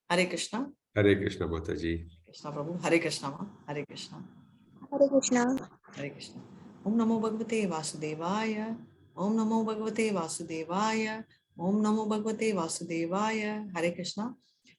Hare Krishna. Hare Krishna, Mataji. Krishna Prabhu. Hare Krishna Ma. Hare Krishna. Hare Krishna. Hare Krishna. Om Namo Bhagavate Vasudevaya. Om Namo Bhagavate Vasudevaya. Om Namo Bhagavate Vasudevaya. Hare Krishna.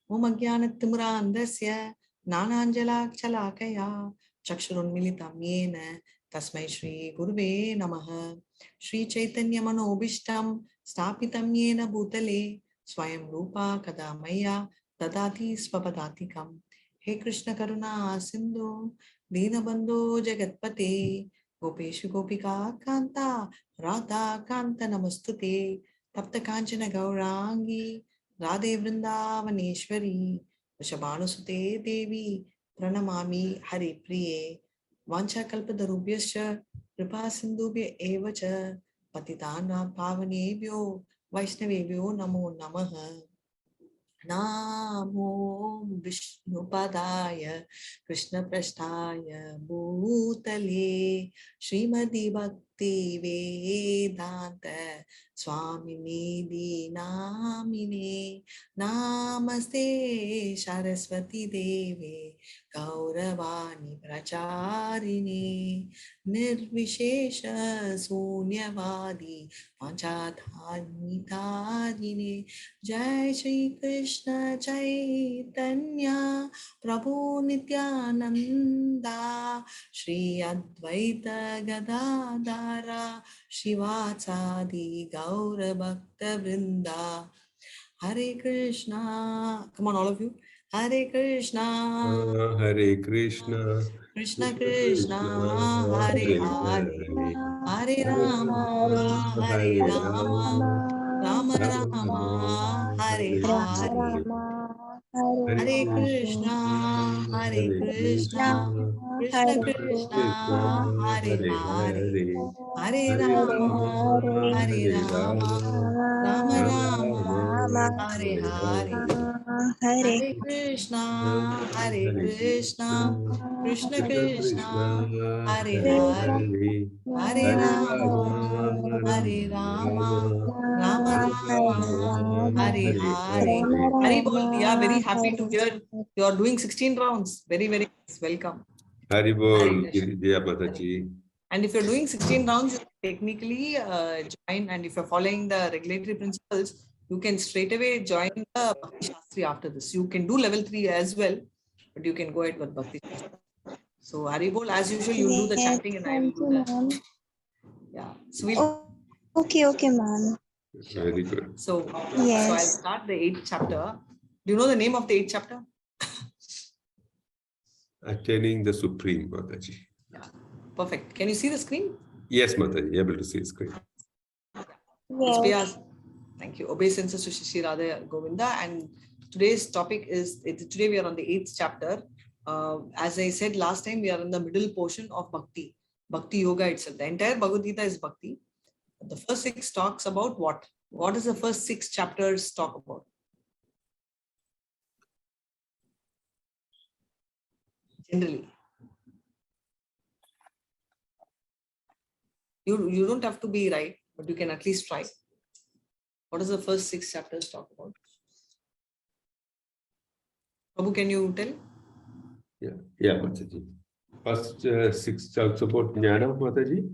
Om Ajnanatimurandasya Nananjalakchalakaya Chakshurunmilitam Yena Tasmai Shri Guruve Namaha. Shri Chaitanya Manobishtam Stapitam Yena Bhutale Swayam Rupa Kadamaya Dadati Svapadatikam. He Krishna Karuna Sindhu Dinabandhu Jagatpate Gopeshu Gopika Kanta Radha Kanta Namastute Tapta Kanchana Gaurangi Radhe Vrindavaneshwari Vrishabhanusute Devi Pranamami Hare Priye Vancha Kalpadarubhyascha Kripa Sindhubhya Evacha Patitana Pavanebhyo Vaishnavebhyo Namo Namaha. Namo Vishnupadaya Krishna Prasthaya Bhutale Srimati Bhakti Vedanta Swamini Namine Namaste Saraswati Devi Gauravani Pracharini Nirvishesha Sunyavadi Panchadhanitadine Jai Shri Krishna Chaitanya Prabhu Nityananda Shri Advaita Gadadara Shivatsadi Gaura Bhakta Vrinda. Hare Krishna. Come on, all of you. Hare Krishna. Hare Krishna. Krishna Krishna. Hare Hare. Hare Rama. Hare Rama. Rama Rama. Hare Hare. Hare Krishna. Hare Krishna. Krishna Krishna. Hare Hare. Hare Rama. Hare Rama. Rama Rama. Hare Hare. Hare Krishna. Hare Krishna. Krishna Krishna. Hare Hare. Hare Rama. Hare Rama. Rama Rama. Hare Hare. Haribol, we are very happy to hear you are doing 16 rounds. Very, very nice. Welcome. Haribol, Jaya Mataji. And if you're doing 16 rounds, you can technically join. And if you're following the regulatory principles, you can straight away join the Bhakti Shastri after this. You can do level 3 as well, but you can go ahead with Bhakti Shastri. So Haribol, as usual, you do the chanting and I will do the... Yeah. So we'll... Okay, ma'am. Very good. So I'll start the 8th chapter. Do you know the name of the 8th chapter? Attaining the Supreme, Mataji. Yeah. Perfect. Can you see the screen? Yes, Mataji, able to see the screen. Yes. Thank you. Obeisance to Shri Radha Govinda. And today's topic is, today we are on the 8th chapter. As I said last time, we are in the middle portion of Bhakti. Bhakti Yoga itself. The entire Bhagavad Gita is Bhakti. The first 6 talks about what? What does the first 6 chapters talk about? Generally. You don't have to be right, but you can at least try. What does the first 6 chapters talk about? Prabhu, can you tell? Yeah, Mataji. First 6 talks about Jnana, Mataji.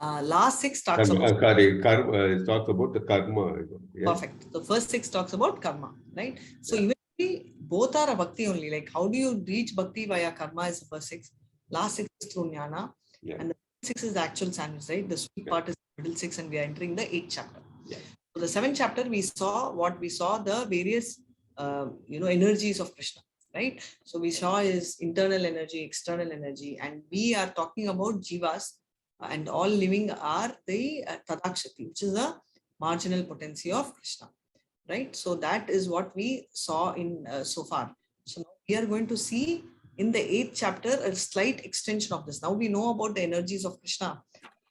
Last 6 talks about karma. Talks about the karma. Yeah. Perfect. The first 6 talks about karma, right? So eventually both are a bhakti only. Like how do you reach bhakti via karma is the first 6. Last 6 is through jnana. Yeah. And the 6 is the actual sandwich, right? The sweet part is the middle 6 and we are entering the 8th chapter. Yeah. So the 7th chapter we saw the various energies of Krishna, right? So we saw his internal energy, external energy, and we are talking about jivas. And all living are the Tadakshati, which is the marginal potency of Krishna, right? So that is what we saw in so far. So now we are going to see in the 8th chapter a slight extension of this. Now we know about the energies of Krishna.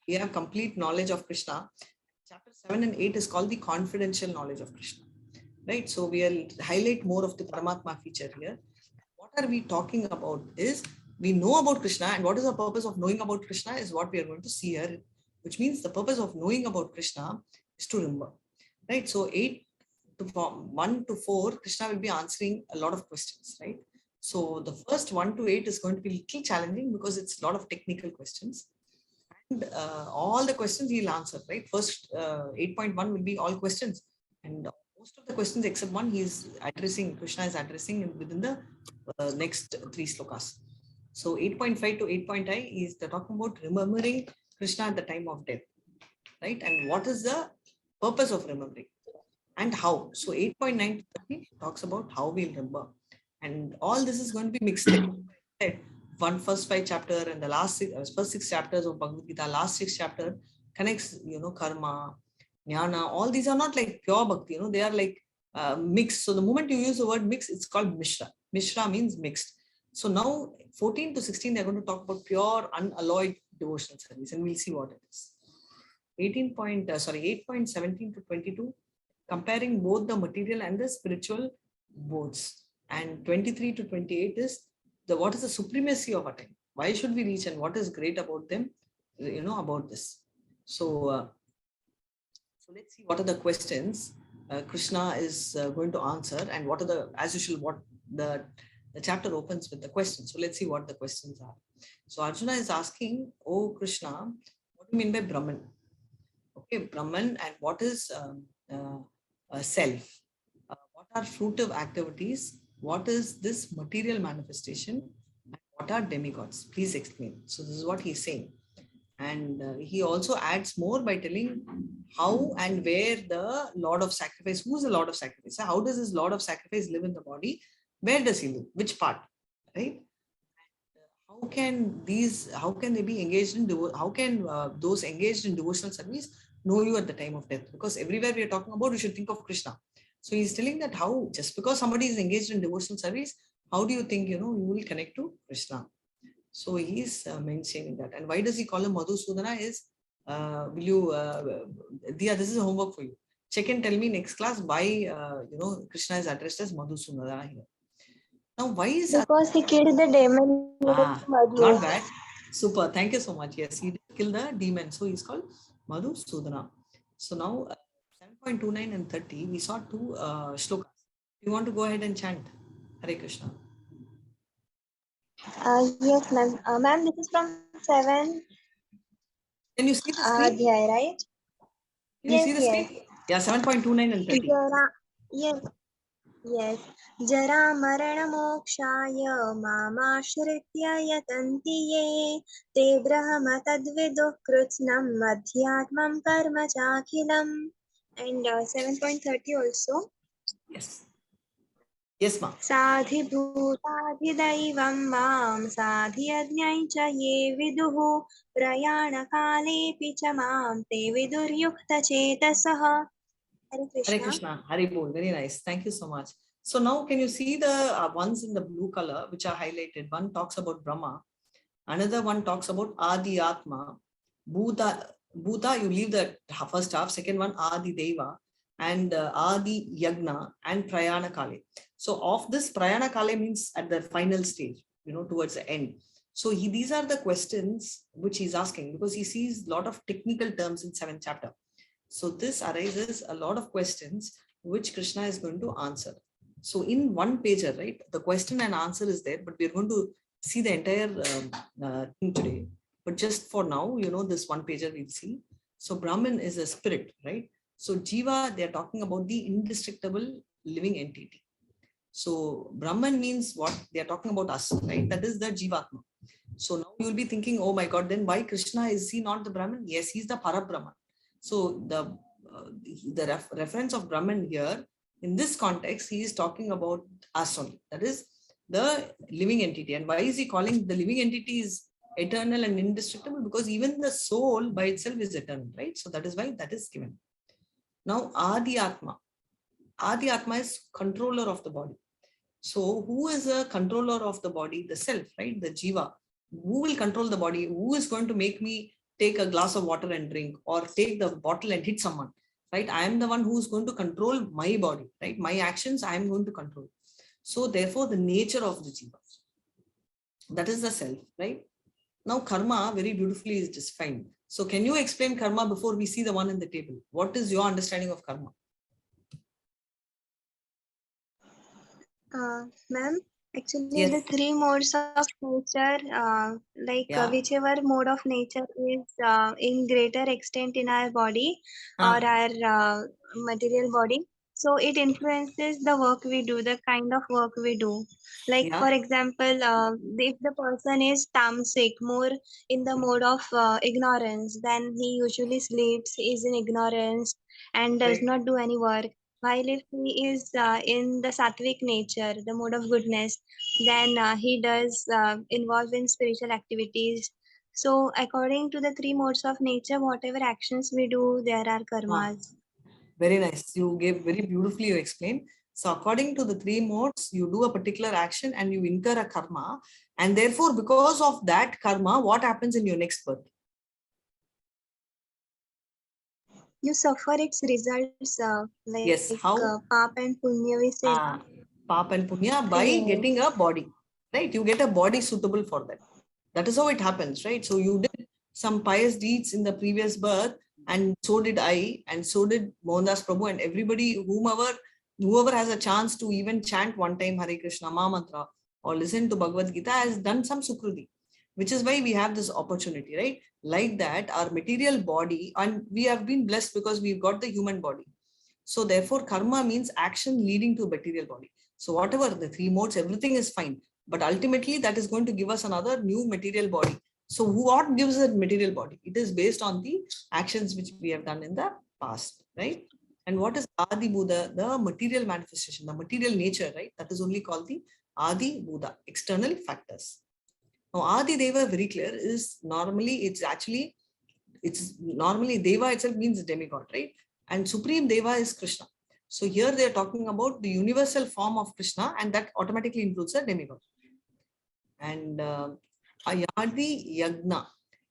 We have complete knowledge of Krishna. Chapter 7 and 8 is called the confidential knowledge of Krishna, right? So we will highlight more of the Paramatma feature here. What are we talking about is, we know about Krishna, and what is the purpose of knowing about Krishna is what we are going to see here, which means the purpose of knowing about Krishna is to remember, right? So from 1 to 4, Krishna will be answering a lot of questions, right? So the first 1 to 8 is going to be a little challenging because it's a lot of technical questions. And all the questions he'll answer, right? First 8.1 will be all questions. And most of the questions except one, Krishna is addressing within the next 3 slokas. So 8.5 to 8.I is talking about remembering Krishna at the time of death, right? And what is the purpose of remembering and how? So 8.9 to 30 talks about how we'll remember. And all this is going to be mixed. First 5 chapter and the first 6 chapters of Bhagavad Gita, last 6 chapter connects, karma, jnana. All these are not like pure bhakti, they are like mixed. So the moment you use the word mix, it's called Mishra. Mishra means mixed. So now 14 to 16, they're going to talk about pure unalloyed devotional service, and we'll see what it is. 8.17 to 22, comparing both the material and the spiritual boards. And 23 to 28 is what is the supremacy of attaining? Why should we reach and what is great about them, about this. So let's see what are the questions Krishna is going to answer, and what are the, as usual, what the chapter opens with the questions. So let's see what the questions are. So Arjuna is asking, oh Krishna, what do you mean by Brahman? Okay, Brahman, and what is self? What are fruitive activities? What is this material manifestation? And what are demigods? Please explain. So this is what he's saying. And he also adds more by telling how and where the Lord of Sacrifice, who's the Lord of Sacrifice? How does this Lord of Sacrifice live in the body? Where does he live? Which part? Right? How can they be engaged in, how can those engaged in devotional service know you at the time of death? Because everywhere we are talking about, you should think of Krishna. So he's telling that how, just because somebody is engaged in devotional service, how do you think, you will connect to Krishna? So he's mentioning that. And why does he call him Madhusudana is, Dia, this is homework for you. Check and tell me next class why, Krishna is addressed as Madhusudana here. Now, why is that? Because he killed the demon. Not bad. Super. Thank you so much. Yes, he did kill the demon. So he's called Madhusudana. So now 7.29 and 30, we saw 2 shlokas. You want to go ahead and chant Hare Krishna? Yes, ma'am. Ma'am, this is from 7. Can you see the screen? Adhyay, right? Can you see the screen? Yeah, 7.29 and 30. Yes. Jara marana mokshaya mamashritya yatanti ye te brahma tadvidu krutnam madhyatmam karma chakhilam. And 7.30 also. Yes. Yes, ma'am. Sadhi bhutadhidaivam mam sadhi adnyai cha ye viduhu prayana kale picha mam te vidur yukta chetasaha. Hare Krishna. Hare Krishna. Hare Bol. Very nice. Thank you so much. So now can you see the ones in the blue color which are highlighted? One talks about Brahma. Another one talks about Adi Atma. Bhuta, you leave the first half. Second one, Adi Deva. And Adi Yagna and Prayana Kale. So of this, Prayana Kale means at the final stage, towards the end. So these are the questions which he's asking, because he sees a lot of technical terms in 7th chapter. So this arises a lot of questions which Krishna is going to answer. So in one pager, right, the question and answer is there, but we're going to see the entire thing today. But just for now, this one pager we'll see. So Brahmin is a spirit, right? So Jiva, they're talking about the indestructible living entity. So Brahman means what? They're talking about us, right? That is the Jivatma. So now you'll be thinking, oh my God, then why Krishna? Is he not the Brahman? Yes, he's the Parabrahman. So the reference of Brahman here, in this context, he is talking about us only. That is the living entity. And why is he calling the living entity is eternal and indestructible? Because even the soul by itself is eternal, right? So that is why that is given. Now, Adi Atma. Adi Atma is controller of the body. So who is a controller of the body? The self, right? The Jiva. Who will control the body? Who is going to make me take a glass of water and drink, or take the bottle and hit someone, right? I am the one who is going to control my body, right? My actions, I am going to control. So therefore, the nature of the Jiva. That is the self, right? Now, karma very beautifully is defined. So can you explain karma before we see the one in the table? What is your understanding of karma? Ma'am, actually Yes. the three modes of nature, Yeah. whichever mode of nature is in greater extent in our body or our material body, so it influences the work we do, the kind of work we do. Like Yeah. for example, if the person is tamasic, more in the mode of ignorance, then he usually sleeps, is in ignorance, and does Right. not do any work. While if he is in the sattvic nature, the mode of goodness, then he does involve in spiritual activities. So, according to the three modes of nature, whatever actions we do, there are karmas. Very nice. You gave very beautifully, you explained. So according to the three modes, you do a particular action and you incur a karma. And therefore, because of that karma, what happens in your next birth? You suffer its results, Yes. How? pap and punya, we say. Pap and punya by Yes. getting a body, right? You get a body suitable for that. That is how it happens, right? So you did some pious deeds in the previous birth, and so did I, and so did Mohandas Prabhu, and everybody, whoever has a chance to even chant one time Hare Krishna Mahamantra or listen to Bhagavad Gita has done some sukruti, which is why we have this opportunity, right? Like that, our material body, and we have been blessed because we've got the human body. So therefore, karma means action leading to material body. So whatever the three modes, everything is fine. But ultimately, that is going to give us another new material body. So what gives that material body? It is based on the actions which we have done in the past, right? And what is Adi Buddha? The material manifestation, the material nature, right? That is only called the Adi Buddha, external factors. Now, Adi Deva, very clear, is normally, it's normally Deva itself means demigod, right? And Supreme Deva is Krishna. So here they are talking about the universal form of Krishna, and that automatically includes a demigod. And Ayadi Yagna.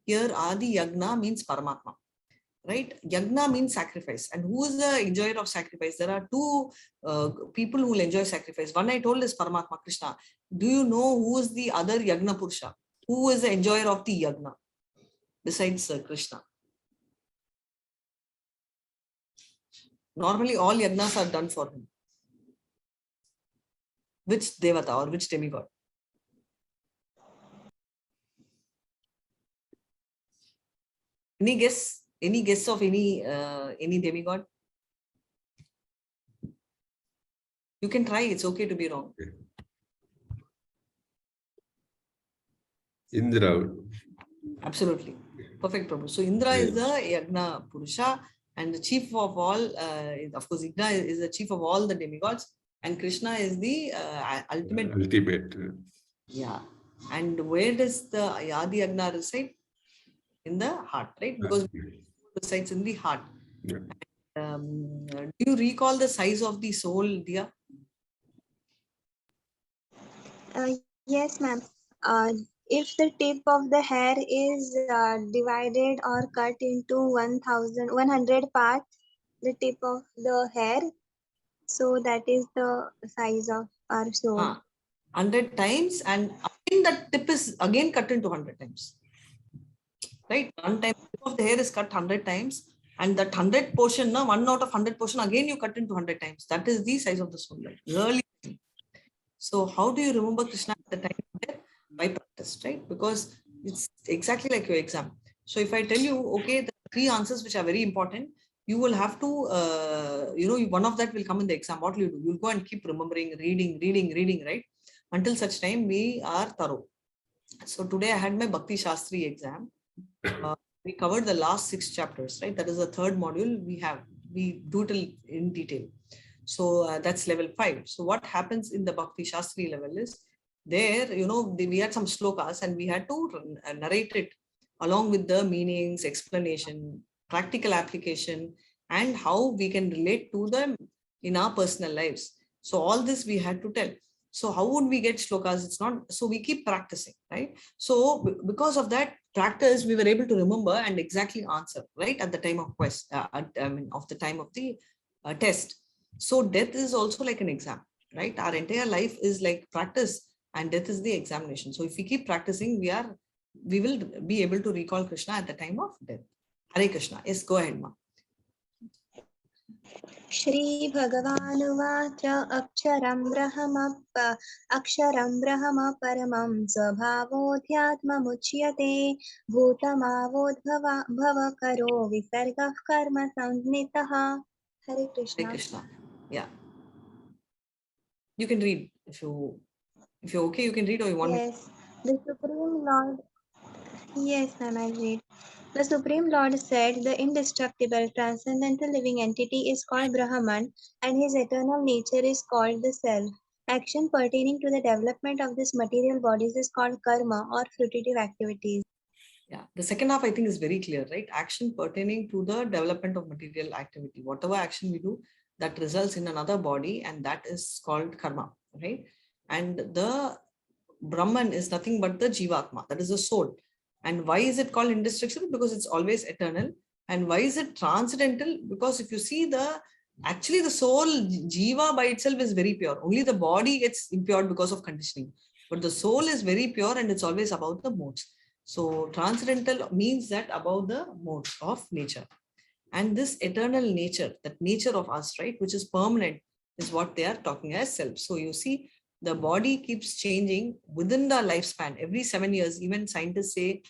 Here Adi Yagna means Paramatma, right? Yagna means sacrifice. And who is the enjoyer of sacrifice? There are two people who will enjoy sacrifice. One I told is Paramatma, Krishna. Do you know who is the other Yagna Purusha? Who is the enjoyer of the Yagna besides Krishna? Normally all yagnas are done for him. Which devata or which demigod? Any guess? Any guess of any demigod? You can try. It's okay to be wrong. Indra. Absolutely. Perfect, Prabhu. So Indra is the Yagna Purusha, and the chief of all, of course, Indra is the chief of all the demigods, and Krishna is the ultimate. Yeah. And where does the Adi Yagna reside? In the heart, right? Because it resides in the heart. Yeah. Do you recall the size of the soul, Dia? Yes, ma'am. If the tip of the hair is divided or cut into 100 parts, the tip of the hair, so that is the size of our soul. 100 times, and again that tip is again cut into 100 times. Right? One time tip of the hair is cut 100 times, and that 100 portion, no, 1 out of 100 portion, again you cut into 100 times. That is the size of the soul. Right? Really. So how do you remember Krishna at the time of death? By practice, right? Because it's exactly like your exam. So if I tell you, okay, the 3 answers which are very important, you will have to, one of that will come in the exam. What will you do? You'll go and keep remembering, reading, right? Until such time we are thorough. So today I had my Bhakti Shastri exam. We covered the last 6 chapters, right? That is the 3rd module we do it in detail. So that's level 5. So what happens in the Bhakti Shastri level is there, we had some slokas and we had to narrate it along with the meanings, explanation, practical application, and how we can relate to them in our personal lives. So all this we had to tell. So how would we get shlokas? It's not, so we keep practicing, right? So because of that practice, we were able to remember and exactly answer, right? At the time of of the time of the test. So death is also like an exam, right? Our entire life is like practice, and death is the examination. So if we keep practicing, we will be able to recall Krishna at the time of death. Hare Krishna. Yes, go ahead, Ma. श्रीभगवानुवाच अक्षरं ब्रह्म परमं स्वभावोऽध्यात्ममुच्यते भूतमावोद्भव करो विसर्गः कर्म संज्ञितः. Hare Hare Krishna. Krishna. Yeah. You can read if you're okay, you can read, or you want me. Yes, the Supreme Lord. Yes, ma'am, I'll read. The Supreme Lord said the indestructible, transcendental living entity is called Brahman and his eternal nature is called the Self. Action pertaining to the development of this material bodies is called karma or fruitive activities. Yeah, the second half I think is very clear, right? Action pertaining to the development of material activity. Whatever action we do that results in another body, and that is called karma, right? And the Brahman is nothing but the Jivatma, that is the soul. And why is it called indestructible? Because it's always eternal. And why is it transcendental? Because if you see actually the soul, Jiva by itself is very pure. Only the body gets impure because of conditioning. But the soul is very pure and it's always about the modes. So transcendental means that above the modes of nature. And this eternal nature, that nature of us, right, which is permanent, is what they are talking as self. So you see, the body keeps changing within the lifespan. Every 7 years, even scientists say,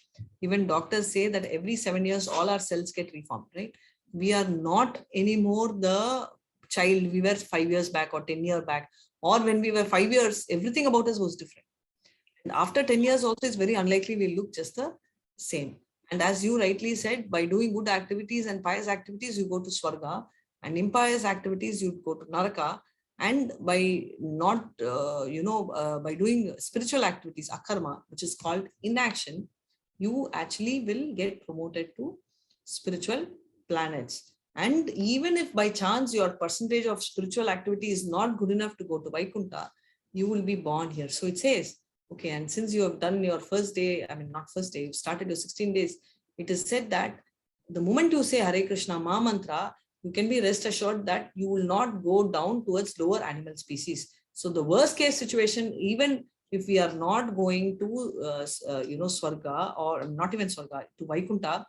even doctors say that every 7 years, all our cells get reformed, right? We are not anymore the child we were 5 years back or 10 years back, or when we were 5 years, everything about us was different. And after 10 years also, it's very unlikely we look just the same. And as you rightly said, by doing good activities and pious activities, you go to Swarga, and impious activities, you go to Naraka. And by not, by doing spiritual activities, akarma, which is called inaction, you actually will get promoted to spiritual planets. And even if by chance your percentage of spiritual activity is not good enough to go to Vaikuntha, you will be born here. So it says, okay, and since you have done your first day, I mean, not first day, you've started your 16 days, it is said that the moment you say Hare Krishna Ma Mantra, you can be rest assured that you will not go down towards lower animal species. So the worst case situation, even if we are not going to, Swarga, or not even Swarga, to Vaikuntha,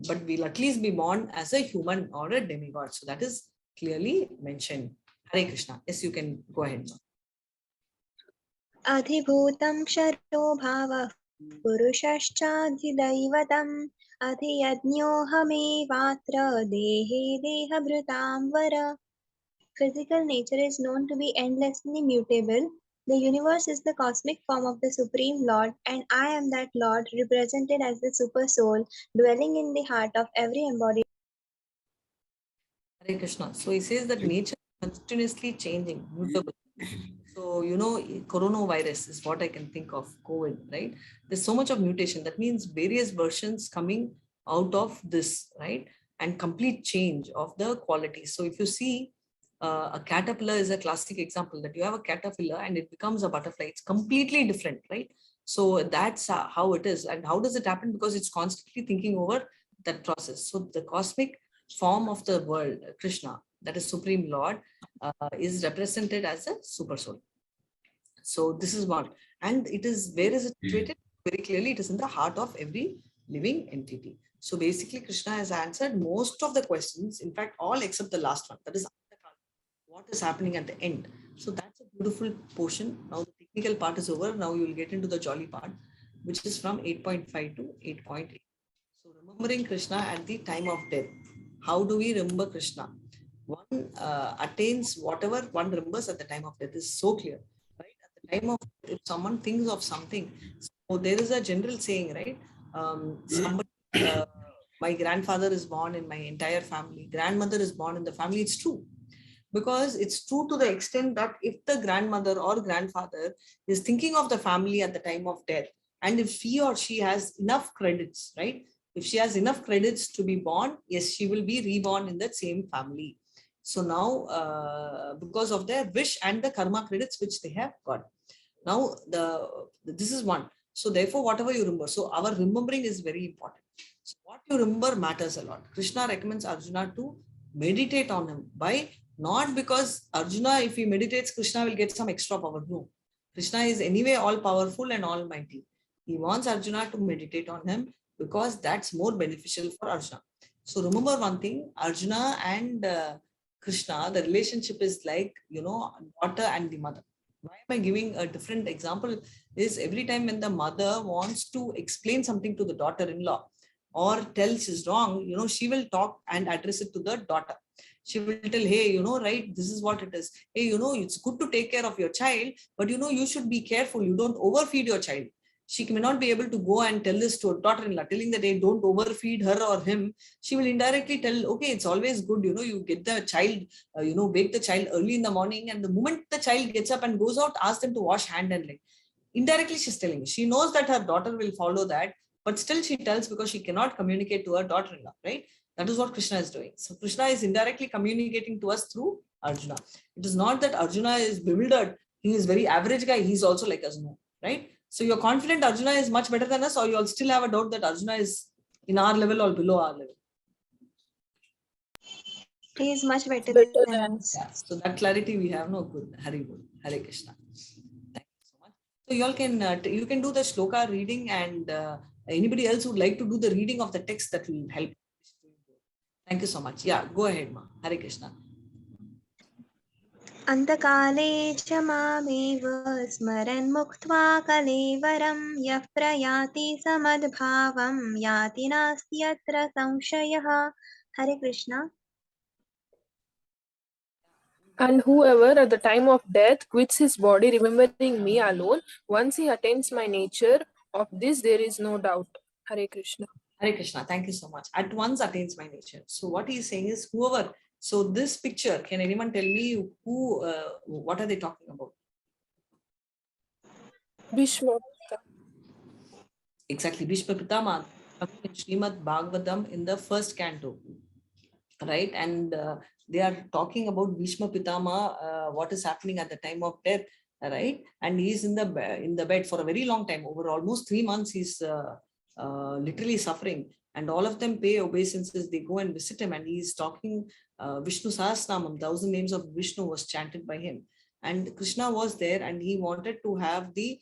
but we'll at least be born as a human or a demigod. So that is clearly mentioned. Hare Krishna. Yes, you can go ahead. अधिभूतं क्षरो भावः पुरुषश्चाधिदैवतम् अधियज्ञोऽहमेवात्र देहे देहभृतां वर. Physical nature is known to be endlessly mutable. The universe is the cosmic form of the Supreme Lord, and I am that Lord, represented as the Super Soul, dwelling in the heart of every embodied. Hare Krishna. So he says that nature is continuously changing, mutable. So, coronavirus is what I can think of, COVID, right? There's so much of mutation. That means various versions coming out of this, right? And complete change of the quality. So if you see, a caterpillar is a classic example, that you have a caterpillar and it becomes a butterfly. It's completely different, right? So that's how it is. And how does it happen? Because it's constantly thinking over that process. So the cosmic form of the world, Krishna, that is Supreme Lord, is represented as a super soul. So this is one. And it is, where is it situated? Very clearly, it is in the heart of every living entity. So basically, Krishna has answered most of the questions, in fact, all except the last one, that is what is happening at the end. So that's a beautiful portion. Now the technical part is over. Now you will get into the jolly part, which is from 8.5 to 8.8. So remembering Krishna at the time of death. How do we remember Krishna? One attains whatever one remembers at the time of death. Is so clear, right? At the time of death, if someone thinks of something, so there is a general saying, right? Somebody, my grandfather is born in my entire family, grandmother is born in the family. It's true, because it's true to the extent that if the grandmother or grandfather is thinking of the family at the time of death, and if he or she has enough credits, right? If she has enough credits to be born, yes, she will be reborn in that same family. So now, because of their wish and the karma credits which they have got. Now, this is one. So therefore, whatever you remember, so our remembering is very important. So what you remember matters a lot. Krishna recommends Arjuna to meditate on him. By not because Arjuna, if he meditates, Krishna will get some extra power. No. Krishna is anyway all powerful and almighty. He wants Arjuna to meditate on him because that's more beneficial for Arjuna. So remember one thing, Arjuna and Krishna, the relationship is like, daughter and the mother. Why am I giving a different example? Is every time when the mother wants to explain something to the daughter-in-law or tells she's wrong, she will talk and address it to the daughter. She will tell, hey, right, this is what it is. Hey, it's good to take care of your child, but you should be careful. You don't overfeed your child. She may not be able to go and tell this to her daughter-in-law, telling that, hey, don't overfeed her or him. She will indirectly tell, okay, it's always good, you get the child, wake the child early in the morning, and the moment the child gets up and goes out, ask them to wash hand and leg. Indirectly, she's telling. She knows that her daughter will follow that, but still she tells because she cannot communicate to her daughter-in-law, right? That is what Krishna is doing. So Krishna is indirectly communicating to us through Arjuna. It is not that Arjuna is bewildered. He is very average guy. He's also like us, no, right? So you're confident Arjuna is much better than us, or you'll still have a doubt that Arjuna is in our level or below our level? He is much better than us. Yeah, so that clarity we have. No, good. Hare Krishna. Thank you so much. So you all can you can do the shloka reading, and anybody else would like to do the reading of the text, that will help. Thank you so much. Yeah, go ahead, ma. Hare Krishna. Antakale च मामेव स्मरन् मुक्त्वा कलेवरं यः प्रयाति समद्भावं याति नास्ति यत्र संशयः. Hare Krishna. And whoever at the time of death quits his body remembering me alone, once he attains my nature, of this there is no doubt. Hare Krishna. Hare Krishna. Thank you so much. At once attains my nature. So what he is saying is, whoever. So this picture, can anyone tell me who? What are they talking about? Bhishma. Exactly, Bhishma Pitama, in Srimad Bhagavatam in the first canto, right? And they are talking about Bhishma Pitama, what is happening at the time of death, right? And he is in the bed for a very long time, over almost 3 months. He's literally suffering, and all of them pay obeisances. They go and visit him, and he is talking Vishnu Sahasranamam, 1,000 names of Vishnu was chanted by him. And Krishna was there, and he wanted to have the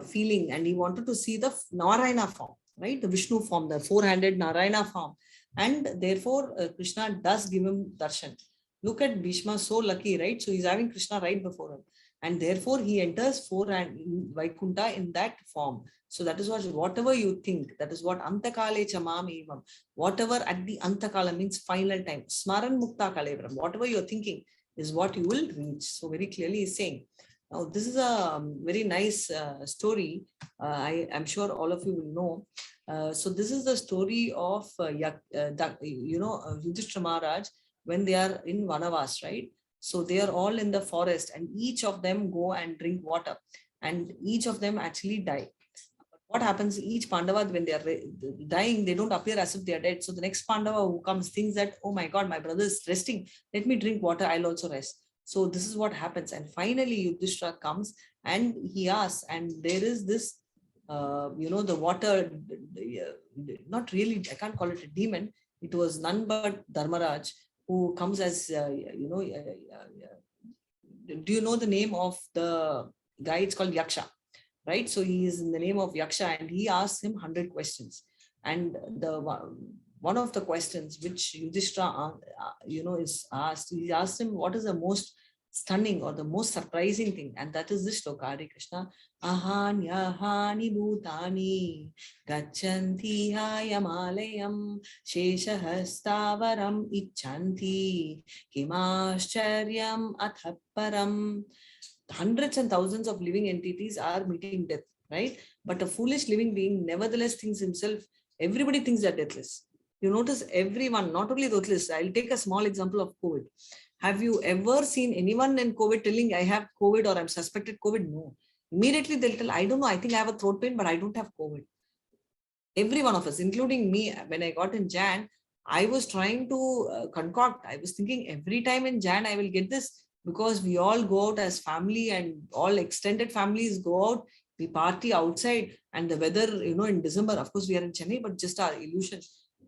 feeling, and he wanted to see the Narayana form, right? The Vishnu form, the 4-handed Narayana form. And therefore, Krishna does give him darshan. Look at Bhishma, so lucky, right? So he's having Krishna right before him. And therefore, he enters Vaikuntha in that form. So that is whatever you think, that is what Antakale chamam evam. Whatever at the Antakala means final time. Smaran mukta kalevram. Whatever you're thinking is what you will reach. So very clearly he's saying. Now, this is a very nice story. I am sure all of you will know. So this is the story of Yudhishthira Maharaj when they are in Vanavas, right? So they are all in the forest, and each of them go and drink water, and each of them actually die. What happens? Each Pandava, when they are dying, they don't appear as if they are dead. So the next Pandava who comes thinks that, oh my God, my brother is resting. Let me drink water. I'll also rest. So this is what happens. And finally, Yudhishthira comes and he asks, and there is this, the water, not really, I can't call it a demon. It was none but Dharmaraj, who comes as, do you know the name of the guy? It's called Yaksha, right? So he is in the name of Yaksha, and he asks him 100 questions. And one of the questions which Yudhishthira, is asked, he asked him, what is the most stunning or the most surprising thing? And that is this shloka, Hare Krishna. Ahanyahani bhutani gachanti hayamalayam sheshahastavaram icchanti kimascharyam athaparam. Hundreds and thousands of living entities are meeting death, right? But a foolish living being nevertheless thinks himself, everybody thinks they're deathless. You notice everyone, not only deathless. I'll take a small example of COVID. Have you ever seen anyone in COVID telling, I have COVID or I'm suspected COVID? No. Immediately they'll tell, I don't know, I think I have a throat pain, but I don't have COVID. Every one of us, including me, when I got in Jan, I was trying to concoct. I was thinking every time in Jan, I will get this, because we all go out as family, and all extended families go out. We party outside, and the weather, in December, of course, we are in Chennai, but just our illusion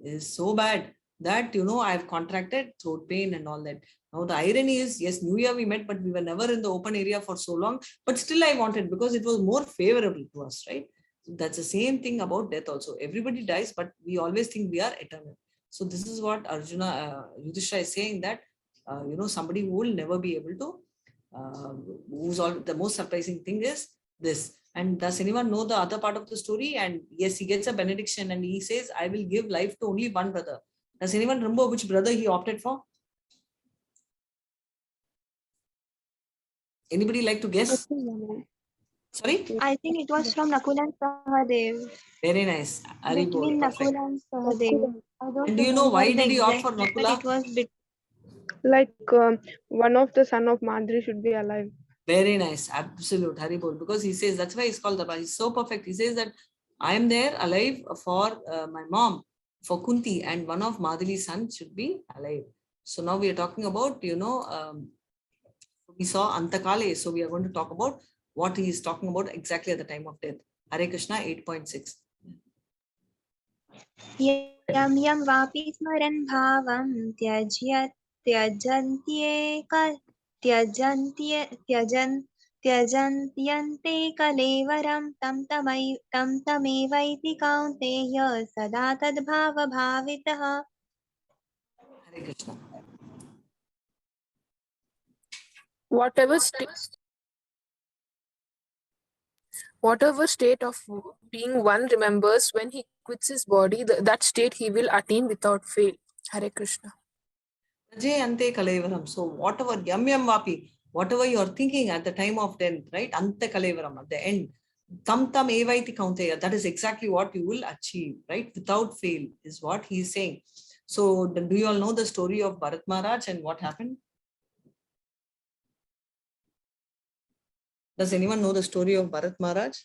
is so bad that, I've contracted throat pain and all that. Now, the irony is, yes, New Year we met, but we were never in the open area for so long, but still I wanted, because it was more favorable to us, right? So that's the same thing about death also. Everybody dies, but we always think we are eternal. So this is what Arjuna, Yudhishthira is saying, that somebody who will never be able to, who's all, the most surprising thing is this. And does anyone know the other part of the story? And yes, he gets a benediction and he says, I will give life to only one brother. Does anyone remember which brother he opted for? Anybody like to guess? Sorry? I think it was from Nakul and Sahadev. Very nice. Hari bol. Between Perfect. Nakul and Sahadev. I don't And do you know why remember did the he opt for exact, but Nakula? it was Like one of the son of Madri should be alive. Very nice. Absolute. Hari bol. Because he says, that's why he's called Dabba. He's so perfect. He says that I am there alive for my mom, for Kunti, and one of Madhuri's sons should be alive. So now we are talking about, we saw Antakale. So we are going to talk about what he is talking about exactly at the time of death. Hare Krishna 8.6. Yam yam vapi smaran bhavam त्यजन्त्यन्ते कलेवरं तं तमेवैति कौन्तेय सदा तद्भावभावितः. Hare Krishna. Whatever state of being one remembers, when he quits his body, that state he will attain without fail. Hare Krishna. Ante Kalevaram. So whatever yam yam vapi, whatever you are thinking at the time of death, right? Ante Kalevaram, at the end. Tam evaiti kaunteya. That is exactly what you will achieve, right? Without fail is what he is saying. So do you all know the story of Bharat Maharaj and what happened? Does anyone know the story of Bharat Maharaj?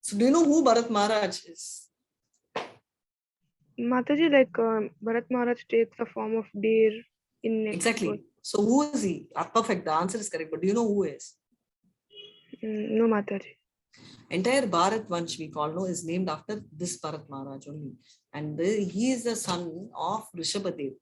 So do you know who Bharat Maharaj is? Mataji, like Bharat Maharaj takes the form of deer in next Exactly. verse. So who is he? Perfect. The answer is correct. But do you know who is? No, Mataji. Entire Bharat Vansh we call is named after this Bharat Maharaj only. And he is the son of Rishabhadev.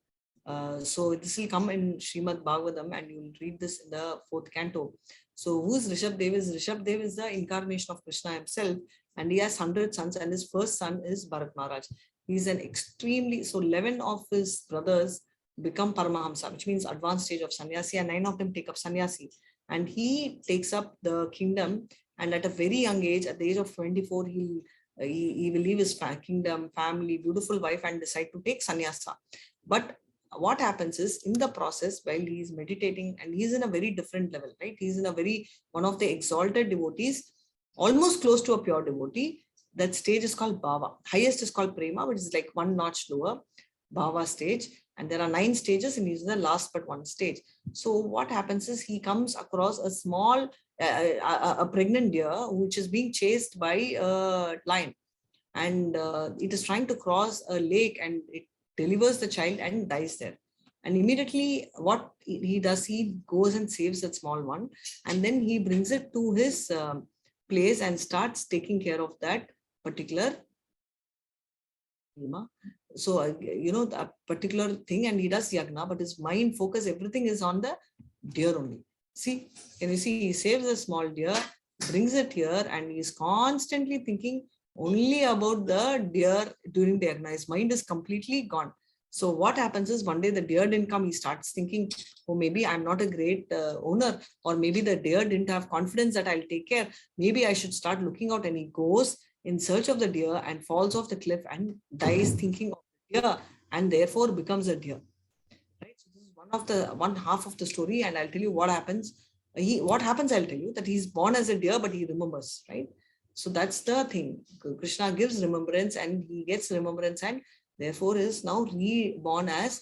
So this will come in Srimad Bhagavatam and you will read this in the 4th canto. So who is Rishabhadev? Rishabhadev is the incarnation of Krishna himself and he has 100 sons and his first son is Bharat Maharaj. He is an extremely, so 11 of his brothers become Paramahamsa, which means advanced stage of sannyasi, and 9 of them take up sannyasi. And he takes up the kingdom, and at a very young age, at the age of 24, he will leave his kingdom, family, beautiful wife, and decide to take sannyasa. But what happens is, in the process, while he is meditating, and he's in a very different level, right? He's in a one of the exalted devotees, almost close to a pure devotee. That stage is called Bhava. Highest is called Prema, which is like one notch lower, Bhava stage. And there are 9 stages and he's the last but one stage. So what happens is he comes across a small, a pregnant deer, which is being chased by a lion. And it is trying to cross a lake and it delivers the child and dies there. And immediately what he does, he goes and saves that small one. And then he brings it to his place and starts taking care of that particular so that particular thing, and he does yagna, but his mind focus, everything is on the deer only. See, can you see, he saves a small deer, brings it here, and he is constantly thinking only about the deer during the yagna. His mind is completely gone. So what happens is, one day the deer didn't come, he starts thinking, oh, maybe I'm not a great owner, or maybe the deer didn't have confidence that I'll take care. Maybe I should start looking out. And he goes in search of the deer and falls off the cliff and dies thinking of the deer, and therefore becomes a deer. Right? So this is one half of the story, and I'll tell you what happens. I'll tell you that he's born as a deer, but he remembers, right? So that's the thing. Krishna gives remembrance and he gets remembrance and therefore is now reborn as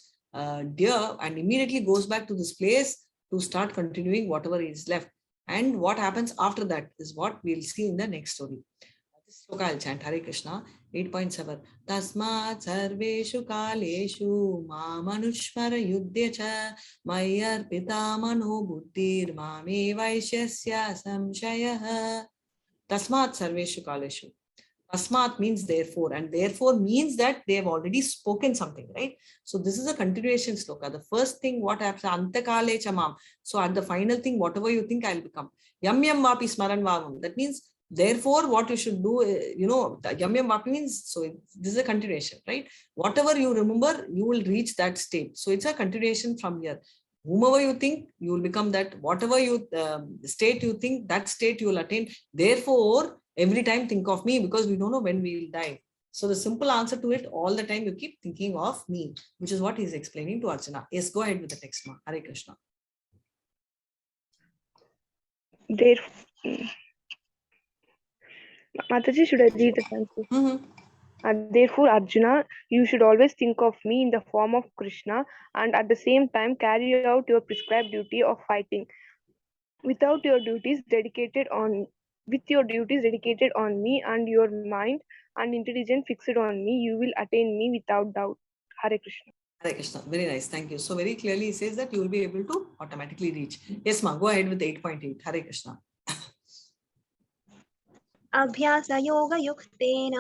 deer and immediately goes back to this place to start continuing whatever is left. And what happens after that is what we'll see in the next story. This sloka I'll chant. Hare Krishna 8.7. Tasmat sarveshu kaleshu mamanushvara yudhya mayar pitamano buddhir mame vaishyasya samshayah. Tasmat sarveshu kaleshu. Tasmat means therefore, and therefore means that they have already spoken something, right? So this is a continuation sloka. The first thing, what happens, antakale chamam. So at the final thing, whatever you think, I'll become. Yam yam vapi smaran vavam. That means Therefore, what you should do, yam yam vapi means, so this is a continuation, right? Whatever you remember, you will reach that state. So it's a continuation from here. Whomever you think, you will become that. Whatever you state you think, that state you will attain. Therefore, every time think of me, because we don't know when we will die. So the simple answer to it, all the time you keep thinking of me, which is what he's explaining to Arjuna. Yes, go ahead with the text, Ma. Hare Krishna. Mataji, should I read the translation? Therefore, Arjuna, you should always think of me in the form of Krishna, and at the same time carry out your prescribed duty of fighting. With your duties dedicated on me and your mind and intelligence fixed on me, you will attain me without doubt. Hare Krishna. Hare Krishna. Very nice. Thank you. So very clearly he says that you will be able to automatically reach. Yes, Ma, go ahead with 8.8. Hare Krishna. अभ्यासयोगयुक्तेन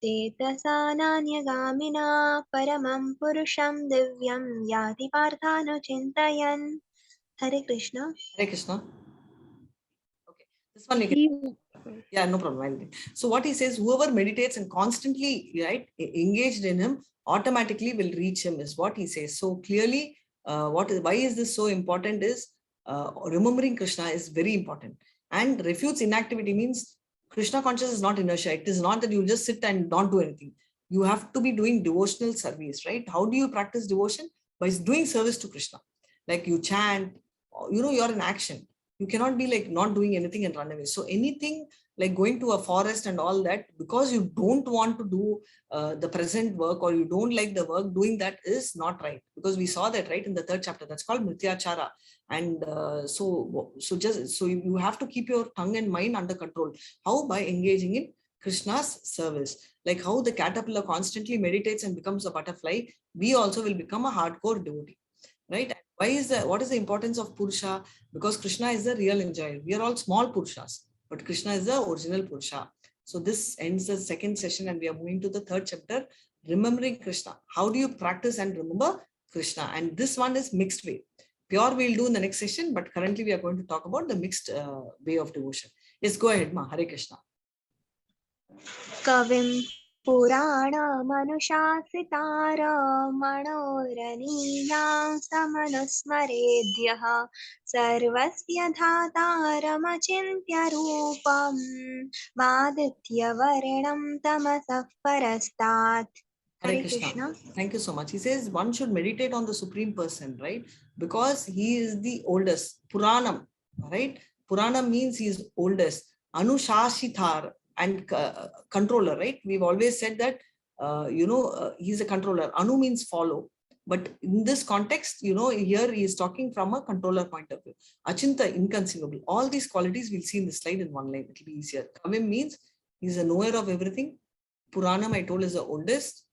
चेतसा नान्यगामिना परमं पुरुषं दिव्यं याति पार्थानुचिन्तयन्. Hare Krishna. Hare Krishna. Okay. This one you can. Yeah, no problem. So what he says, whoever meditates and constantly, right, engaged in him, automatically will reach him, is what he says. So clearly, why is this so important is remembering Krishna is very important. And refutes inactivity means Krishna consciousness is not inertia. It is not that you just sit and don't do anything. You have to be doing devotional service, right? How do you practice devotion? By doing service to Krishna. Like you chant, you're in action. You cannot be like not doing anything and run away. So anything like going to a forest and all that, because you don't want to do the present work, or you don't like the work, doing that is not right. Because we saw that, right, in the 3rd chapter. That's called Mrityachara. And so you have to keep your tongue and mind under control. How? By engaging in Krishna's service. Like how the caterpillar constantly meditates and becomes a butterfly, we also will become a hardcore devotee. Right? What is the importance of Purusha? Because Krishna is the real enjoyer. We are all small Purushas, but Krishna is the original Purusha. So this ends the 2nd session and we are moving to the 3rd chapter, remembering Krishna. How do you practice and remember Krishna? And this one is mixed way. Pure we'll do in the next session, but currently we are going to talk about the mixed way of devotion. Yes, go ahead, Ma. Hare Krishna. Kavim पुराणमनुशासितार मनोरणीयां समनुस्मरेद्यः सर्वस्य धातारमचिन्त्य रूपं मादित्यवर्णं तमसः परस्तात्. Hare Krishna. Thank you so much. He says one should meditate on the Supreme Person, right? Because he is the oldest. Puranam, right? Puranam means he is oldest. Anushashitar, and controller, right? We've always said that, he's a controller. Anu means follow. But in this context, here he is talking from a controller point of view. Achinta, inconceivable. All these qualities we'll see in the slide in one line. It will be easier. Kavim means he's a knower of everything. Puranam, I told, is the oldest.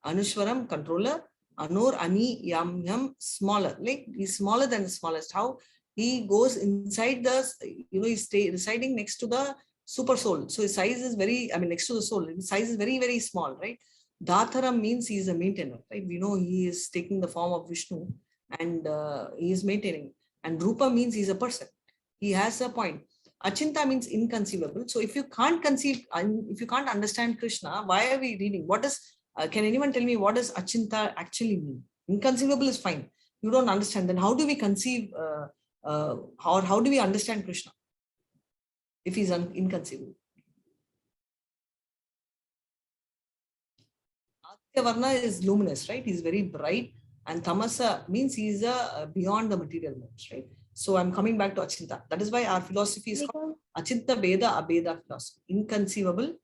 Anushwaram, controller. Anor, Ani, Yam, Yam, smaller. Like he's smaller than the smallest. How? He goes inside the, he's residing next to the super soul. So his size is next to the soul, his size is very, very small, right? Dhatharam means he is a maintainer, right? We know he is taking the form of Vishnu and he is maintaining. And Rupa means he's a person. He has a point. Achinta means inconceivable. So if you can't conceive, if you can't understand Krishna, why are we reading? What does, can anyone tell me what does Achinta actually mean? Inconceivable is fine. You don't understand. Then how do we conceive, how do we understand Krishna if he's inconceivable? Aditya Varna is luminous, right? He's very bright. And Tamasa means he's beyond the material modes, right? So I'm coming back to Achinta. That is why our philosophy is called Achinta Veda Abeda philosophy. Inconceivable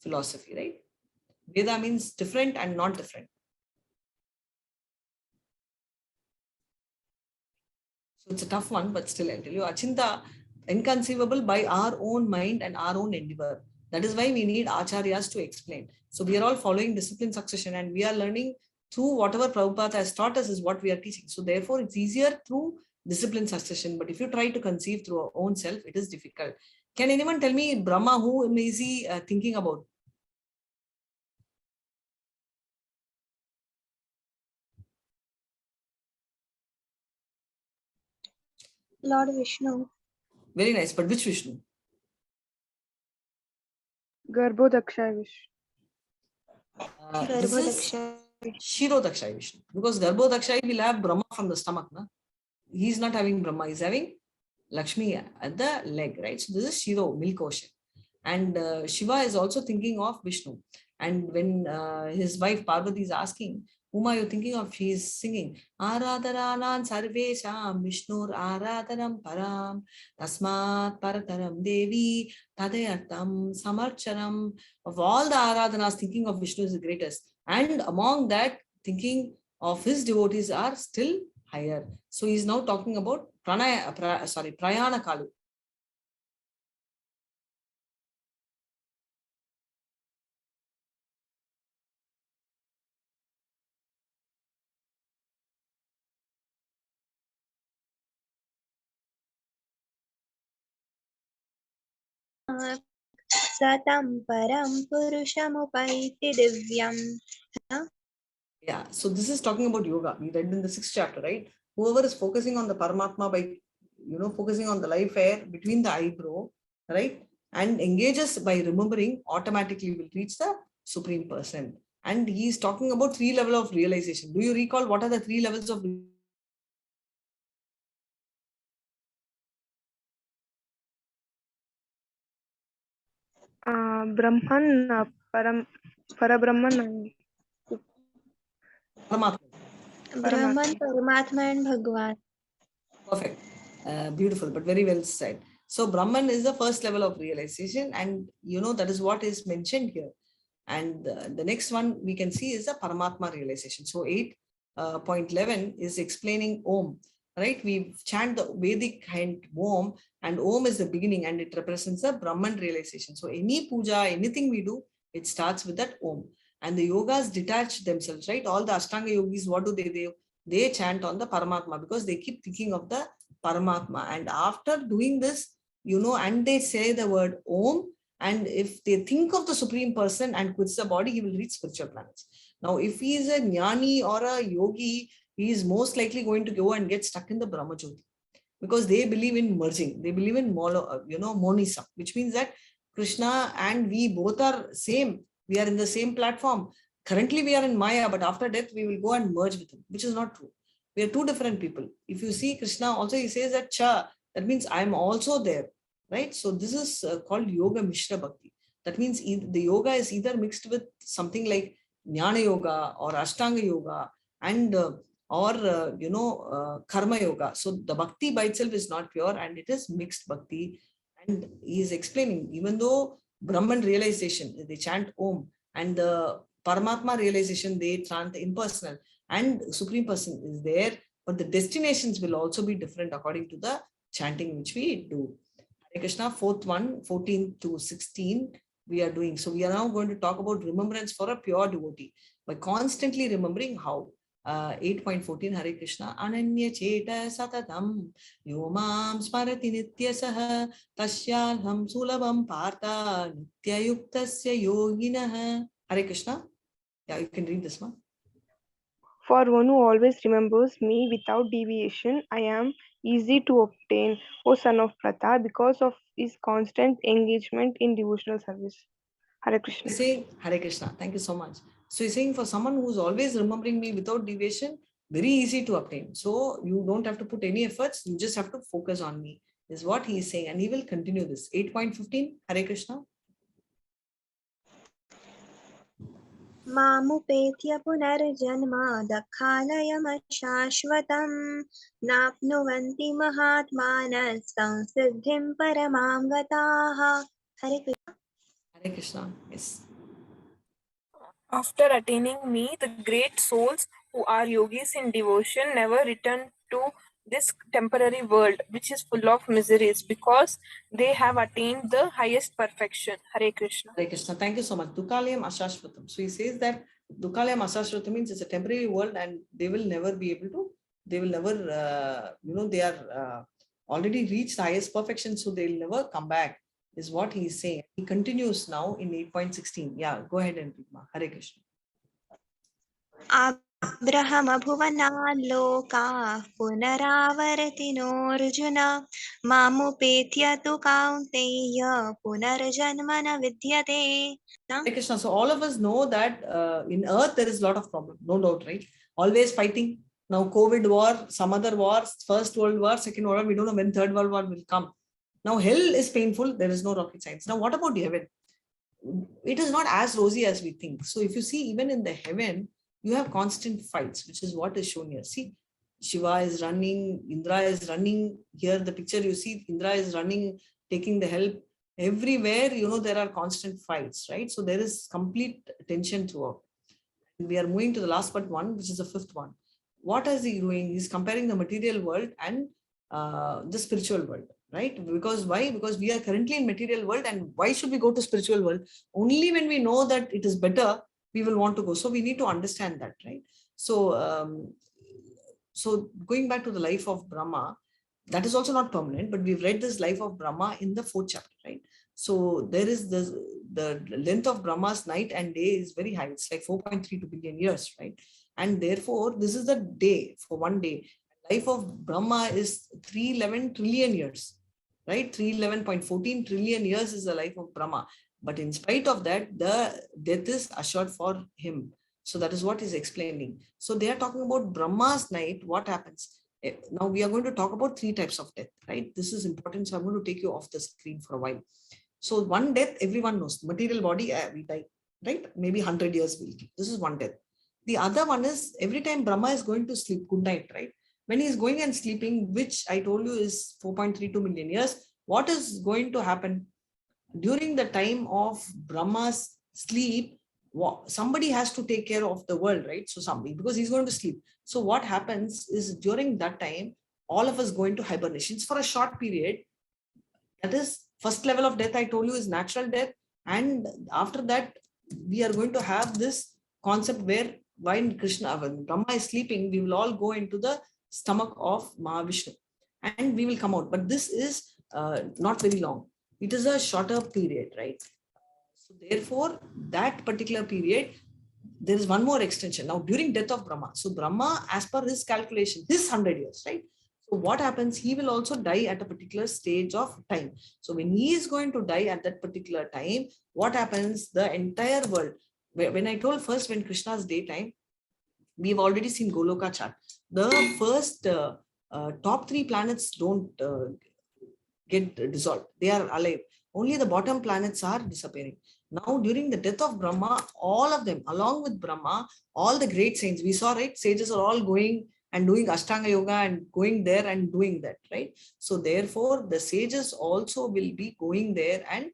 philosophy, right? Veda means different and not different. So it's a tough one, but still I'll tell you. Achinta, inconceivable by our own mind and our own endeavor. That is why we need acharyas to explain. So we are all following discipline succession and we are learning through whatever Prabhupada has taught us is what we are teaching. So therefore it's easier through discipline succession. But if you try to conceive through our own self, it is difficult. Can anyone tell me Brahma, who is he thinking about? Lord Vishnu. Very nice. But which Vishnu? Garbhodakshaya This is Shirodakshaya Vishnu. Because Garbhodakshaya will have Brahma from the stomach. Na? He's not having Brahma, he's having Lakshmi at the leg, right? So this is Shiro, milk ocean. And Shiva is also thinking of Vishnu. And when his wife Parvati is asking, whom are you thinking of? She is singing, Aradharanan Sarvesham Vishnur Aradhanam Param Tasmat Parataram Devi Tadayartam Samarcharam. Of all the Aradhanas, thinking of Vishnu is the greatest. And among that, thinking of his devotees are still higher. So he is now talking about Prayana Kalu. Satam param purusham divyam. Yeah, so this is talking about yoga. We read in the 6th chapter, right? Whoever is focusing on the Paramatma by, focusing on the life air between the eyebrow, right? And engages by remembering, automatically will reach the Supreme Person. And he is talking about 3 levels of realization. Do you recall what are the 3 levels of Brahman, Parabrahman, Paramatma? Brahman, Paramatma and Bhagwan. Perfect. Beautiful, but very well said. So Brahman is the first level of realization, and that is what is mentioned here. And the next one we can see is the Paramatma realization. So 8.11 is explaining Om, right? We chant the Vedic hand Om, and Om is the beginning and it represents the Brahman realization. So any puja, anything we do, it starts with that Om. And the yogas detach themselves, right? All the Ashtanga yogis, what do? They chant on the Paramatma because they keep thinking of the Paramatma. And after doing this, and they say the word Om, and if they think of the Supreme Person and quits the body, he will reach spiritual planets. Now, if he is a jnani or a yogi, he is most likely going to go and get stuck in the Brahma Jyoti, because they believe in merging. They believe in monism, which means that Krishna and we both are same. We are in the same platform. Currently, we are in Maya, but after death, we will go and merge with him, which is not true. We are 2 different people. If you see Krishna, also he says that Cha, that means I am also there. Right? So this is called Yoga Mishra Bhakti. That means the yoga is either mixed with something like Jnana Yoga or Ashtanga Yoga and Karma Yoga. So the Bhakti by itself is not pure and it is mixed Bhakti. And he is explaining, even though Brahman realization, they chant Om, and the Paramatma realization, they chant impersonal, and Supreme Person is there, but the destinations will also be different according to the chanting which we do. Hare Krishna, 4th one, 14 to 16, we are doing. So we are now going to talk about remembrance for a pure devotee by constantly remembering how. 8.14 Hare Krishna, Ananya Cheta Satatam Yomam Smarati Nityasaha Tasyalham Sulabam Partha Nityayuktasya Yoginaha. Hare Krishna. Yeah, you can read this one. For one who always remembers me without deviation, I am easy to obtain, O son of Pratha, because of his constant engagement in devotional service. Hare Krishna. Say Hare Krishna. Thank you so much. So he's saying for someone who's always remembering me without deviation, very easy to obtain. So you don't have to put any efforts. You just have to focus on me, is what he is saying. And he will continue this. 8.15 Hare Krishna. Mamupetya punarjanma dakhalayam shashvatam napnuvanti mahatmanas samsiddhim paramam gataha. Hare Krishna. Hare Krishna. Yes. After attaining me, the great souls who are yogis in devotion never return to this temporary world, which is full of miseries, because they have attained the highest perfection. Hare Krishna. Hare Krishna. Thank you so much. Dukalayam Ashashvatam. So he says that Dukalayam Ashashvatam means it's a temporary world and they will never be able to, they will never, they are already reached the highest perfection, so they'll never come back, is what he is saying. He continues now in 8.16. Yeah, go ahead and read, Ma. Hare Krishna. ब्रह्मभुवनान् लोकाः पुनरावर्तिनोऽर्जुन मामुपेत्य तु कौन्तेय पुनर्जन्म न विद्यते. Hare Krishna. So all of us know that in earth there is a lot of problem, no doubt, right? Always fighting. Now COVID war, some other wars, First World War, Second World War, we don't know when Third World War will come. Now hell is painful, there is no rocket science. Now what about heaven? It is not as rosy as we think. So if you see, even in the heaven, you have constant fights, which is what is shown here. See, Shiva is running, Indra is running. Here the picture you see, Indra is running, taking the help. Everywhere, there are constant fights, right? So there is complete tension throughout. We are moving to the last but one, which is the fifth one. What is he doing? He's comparing the material world and the spiritual world, right? Because why? Because we are currently in material world, and why should we go to spiritual world? Only when we know that it is better, we will want to go. So we need to understand that, right? So, so going back to the life of Brahma, that is also not permanent, but we've read this life of Brahma in the 4th chapter, right? So there is the length of Brahma's night and day is very high. It's like 4.32 billion years, right? And therefore, this is the day for one day. Life of Brahma is 311 trillion years, right? 311.14 trillion years is the life of Brahma. But in spite of that, the death is assured for him. So that is what he's explaining. So they are talking about Brahma's night. What happens? Now we are going to talk about 3 types of death, right? This is important. So I'm going to take you off the screen for a while. So one death, everyone knows. Material body, we die, right? Maybe 100 years we'll keep. This is one death. The other one is every time Brahma is going to sleep, good night, right? When he is going and sleeping, which I told you is 4.32 million years, what is going to happen? During the time of Brahma's sleep, somebody has to take care of the world, right? So somebody, because he's going to sleep. So what happens is during that time, all of us go into hibernations for a short period. That is first level of death I told you is natural death. And after that, we are going to have this concept where when Brahma is sleeping, we will all go into the stomach of Mahavishnu and we will come out. But this is not very long. It is a shorter period, right? So therefore, that particular period, there is one more extension. Now, during death of Brahma, so Brahma, as per his calculation, his 100 years, right? So what happens? He will also die at a particular stage of time. So when he is going to die at that particular time, what happens? The entire world, when I told first, when Krishna's daytime, we've already seen Goloka chart. The first top 3 planets don't get dissolved. They are alive. Only the bottom planets are disappearing. Now, during the death of Brahma, all of them, along with Brahma, all the great saints, we saw, right? Sages are all going and doing Ashtanga Yoga and going there and doing that, right? So therefore, the sages also will be going there and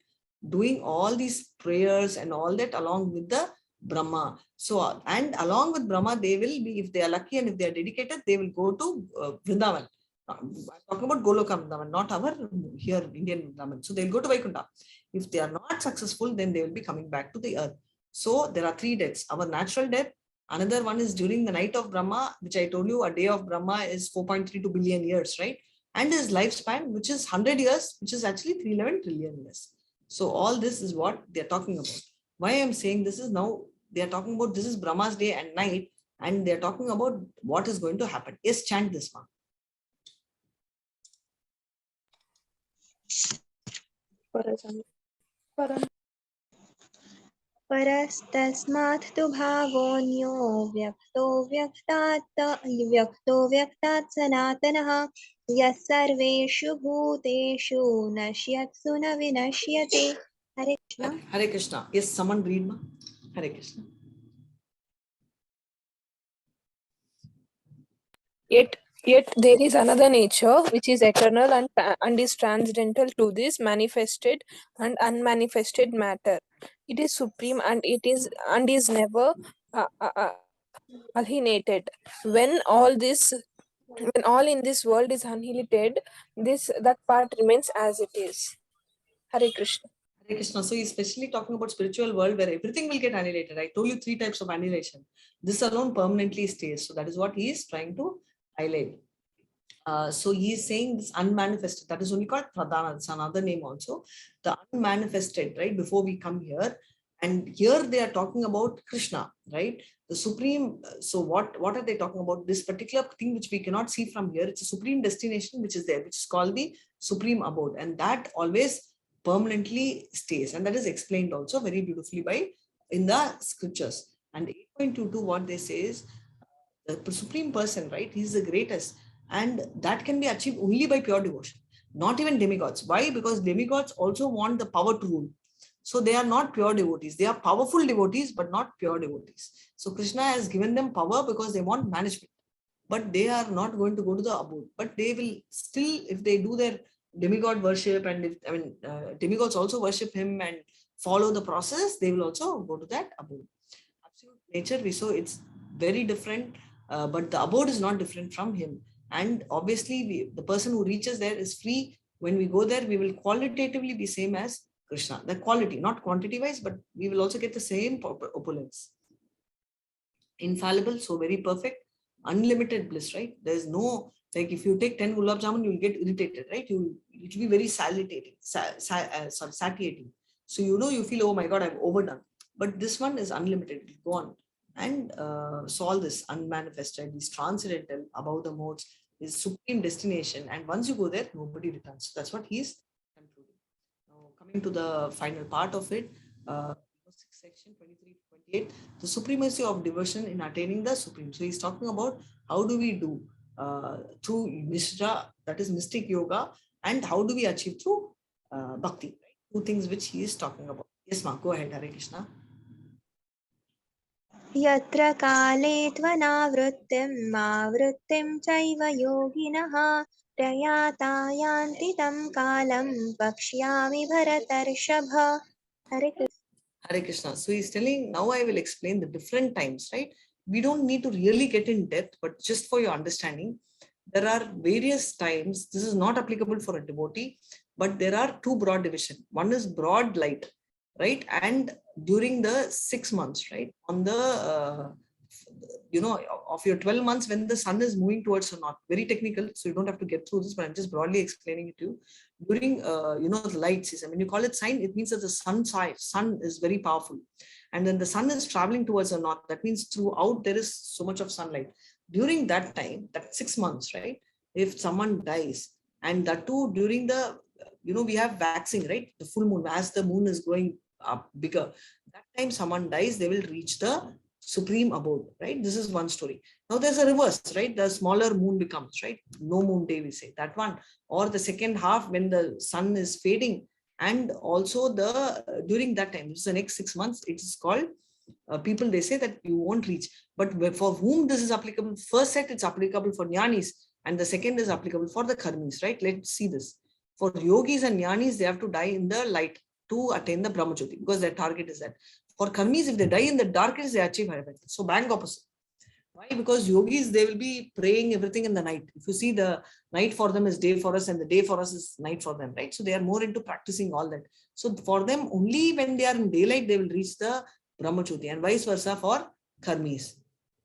doing all these prayers and all that along with the Brahma. So, and along with Brahma, they will be, if they are lucky and if they are dedicated, they will go to Vrindavan. I'm talking about Goloka Vrindavan, not our here Indian Vrindavan. So they'll go to Vaikuntha. If they are not successful, then they will be coming back to the earth. So there are 3 deaths. Our natural death, another one is during the night of Brahma, which I told you, a day of Brahma is 4.32 billion years, right? And his lifespan, which is 100 years, which is actually 311 trillion years. So all this is what they're talking about. Why I'm saying this is now, they're talking about this is Brahma's day and night, and they're talking about what is going to happen. Yes, chant this one. परस्तस्मात् तु भावोऽन्यो व्यक्तो व्यक्तात् सनातनः यः सर्वेषु भूतेषु नश्यत्सु न विनश्यते. Hare Krishna. Hare Krishna. Yes, someone read, ma. Hare Krishna. Yet there is another nature which is eternal and is transcendental to this manifested and unmanifested matter. It is supreme and is never alienated. When all in this world is annihilated, that part remains as it is. Hare Krishna. Hare Krishna. So he's especially talking about spiritual world where everything will get annihilated. I told you 3 types of annihilation. This alone permanently stays. So that is what he is trying to highlight. So he is saying this unmanifested, that is only called pradhana. It's another name also. The unmanifested, right? Before we come here, And here they are talking about Krishna, right? The Supreme. So what are they talking about? This particular thing which we cannot see from here, it's a supreme destination which is there, which is called the Supreme Abode. And that always permanently stays. And that is explained also very beautifully by in the scriptures. And 8.22, what they say is, the Supreme Person, right? He's the greatest. And that can be achieved only by pure devotion. Not even demigods. Why? Because demigods also want the power to rule. So they are not pure devotees. They are powerful devotees, but not pure devotees. So Krishna has given them power because they want management. But they are not going to go to the abode. But they will still, if they do their demigod worship, and if demigods also worship him and follow the process, they will also go to that abode. Absolute nature, we saw it's very different, but the abode is not different from him. And obviously, the person who reaches there is free. When we go there, we will qualitatively be same as Krishna. The quality, not quantity wise, but we will also get the same opulence. Infallible, so very perfect, unlimited bliss, right? There's no, like if you take 10 gulab jamun, you'll get irritated, right? It will be very satiating. So you feel, oh my God, I've overdone. But this one is unlimited. It will go on. And so all this unmanifested, is transcendental, above the modes, is supreme destination. And once you go there, nobody returns. So that's what he's concluding. Now, coming to the final part of it, section 23 to 28, the supremacy of devotion in attaining the Supreme. So he's talking about how do we do through Nishra, that is mystic yoga, and how do we achieve through bhakti, right? Two things which he is talking about. Yes, ma, go ahead, Hare Krishna. यत्र काले त्वनावृत्तिं मावृत्तिं चैव योगिनः प्रयाता यान्ति तं कालं वक्ष्यामि भरतर्षभ. Hare Krishna. Hare Krishna. So he's telling, now I will explain the different times, right? We don't need to really get in depth, but just for your understanding, there are various times. This is not applicable for a devotee, but there are two broad divisions. One is broad light, right? And during the 6 months, right? On the, of your 12 months when the sun is moving towards the north, very technical, so you don't have to get through this, but I'm just broadly explaining it to you. During, the light season, when you call it sign, it means that the sun is very powerful. And then the sun is traveling towards the north. That means throughout there is so much of sunlight. During that time, that 6 months, right? If someone dies, and that too during the, we have waxing, right? The full moon, as the moon is going up bigger, that time someone dies, they will reach the Supreme Abode, right? This is one story. Now there's a reverse, right? The smaller moon becomes, right? No moon day, we say that one. Or the second half when the sun is fading, and also during that time, this is the next 6 months, it is called, people, they say that you won't reach. But for whom this is applicable, first set it's applicable for jnanis, and the second is applicable for the karmis, right? Let's see this. For yogis and jnanis, they have to die in the light to attain the Brahmajyoti, because their target is that. For karmis, if they die in the darkness, they achieve Hare. So bang opposite. Why? Because yogis, they will be praying everything in the night. If you see, the night for them is day for us, and the day for us is night for them, right? So they are more into practicing all that. So for them, only when they are in daylight, they will reach the Brahmajyoti, and vice versa for karmis.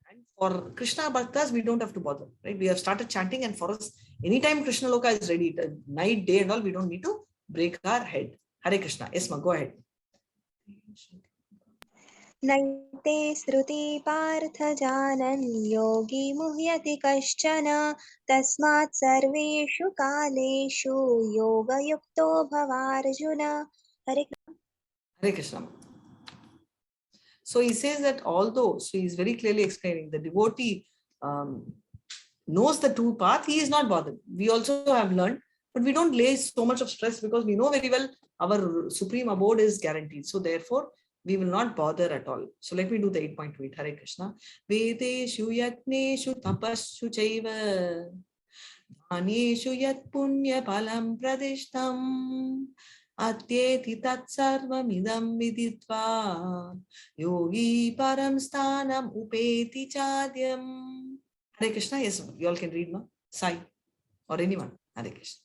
And for Krishna Bhaktas, we don't have to bother, right? We have started chanting, and for us, anytime Krishna Loka is ready, night, day and all, we don't need to break our head. Hare Krishna. Yes, ma, go ahead. नैते श्रुति पार्थ जानन् योगी मुह्यति कश्चन तस्मात् सर्वेषु कालेषु योगयुक्तो भवार्जुन. Hare Krishna. Hare Krishna. So he says that although, so he's very clearly explaining, the devotee knows the true path, he is not bothered. We also have learned, but we don't lay so much of stress because we know very well our Supreme Abode is guaranteed. So therefore, we will not bother at all. So let me do the 8.8. Hare Krishna. Vedeshu yatneshu tapashu chaiva dhaneshu yat punya palam pradishtam atyeti tat sarvamidam viditva yogi param sthanam upeti chadyam. Hare Krishna. Yes, you all can read, ma. Sai or anyone. Hare Krishna.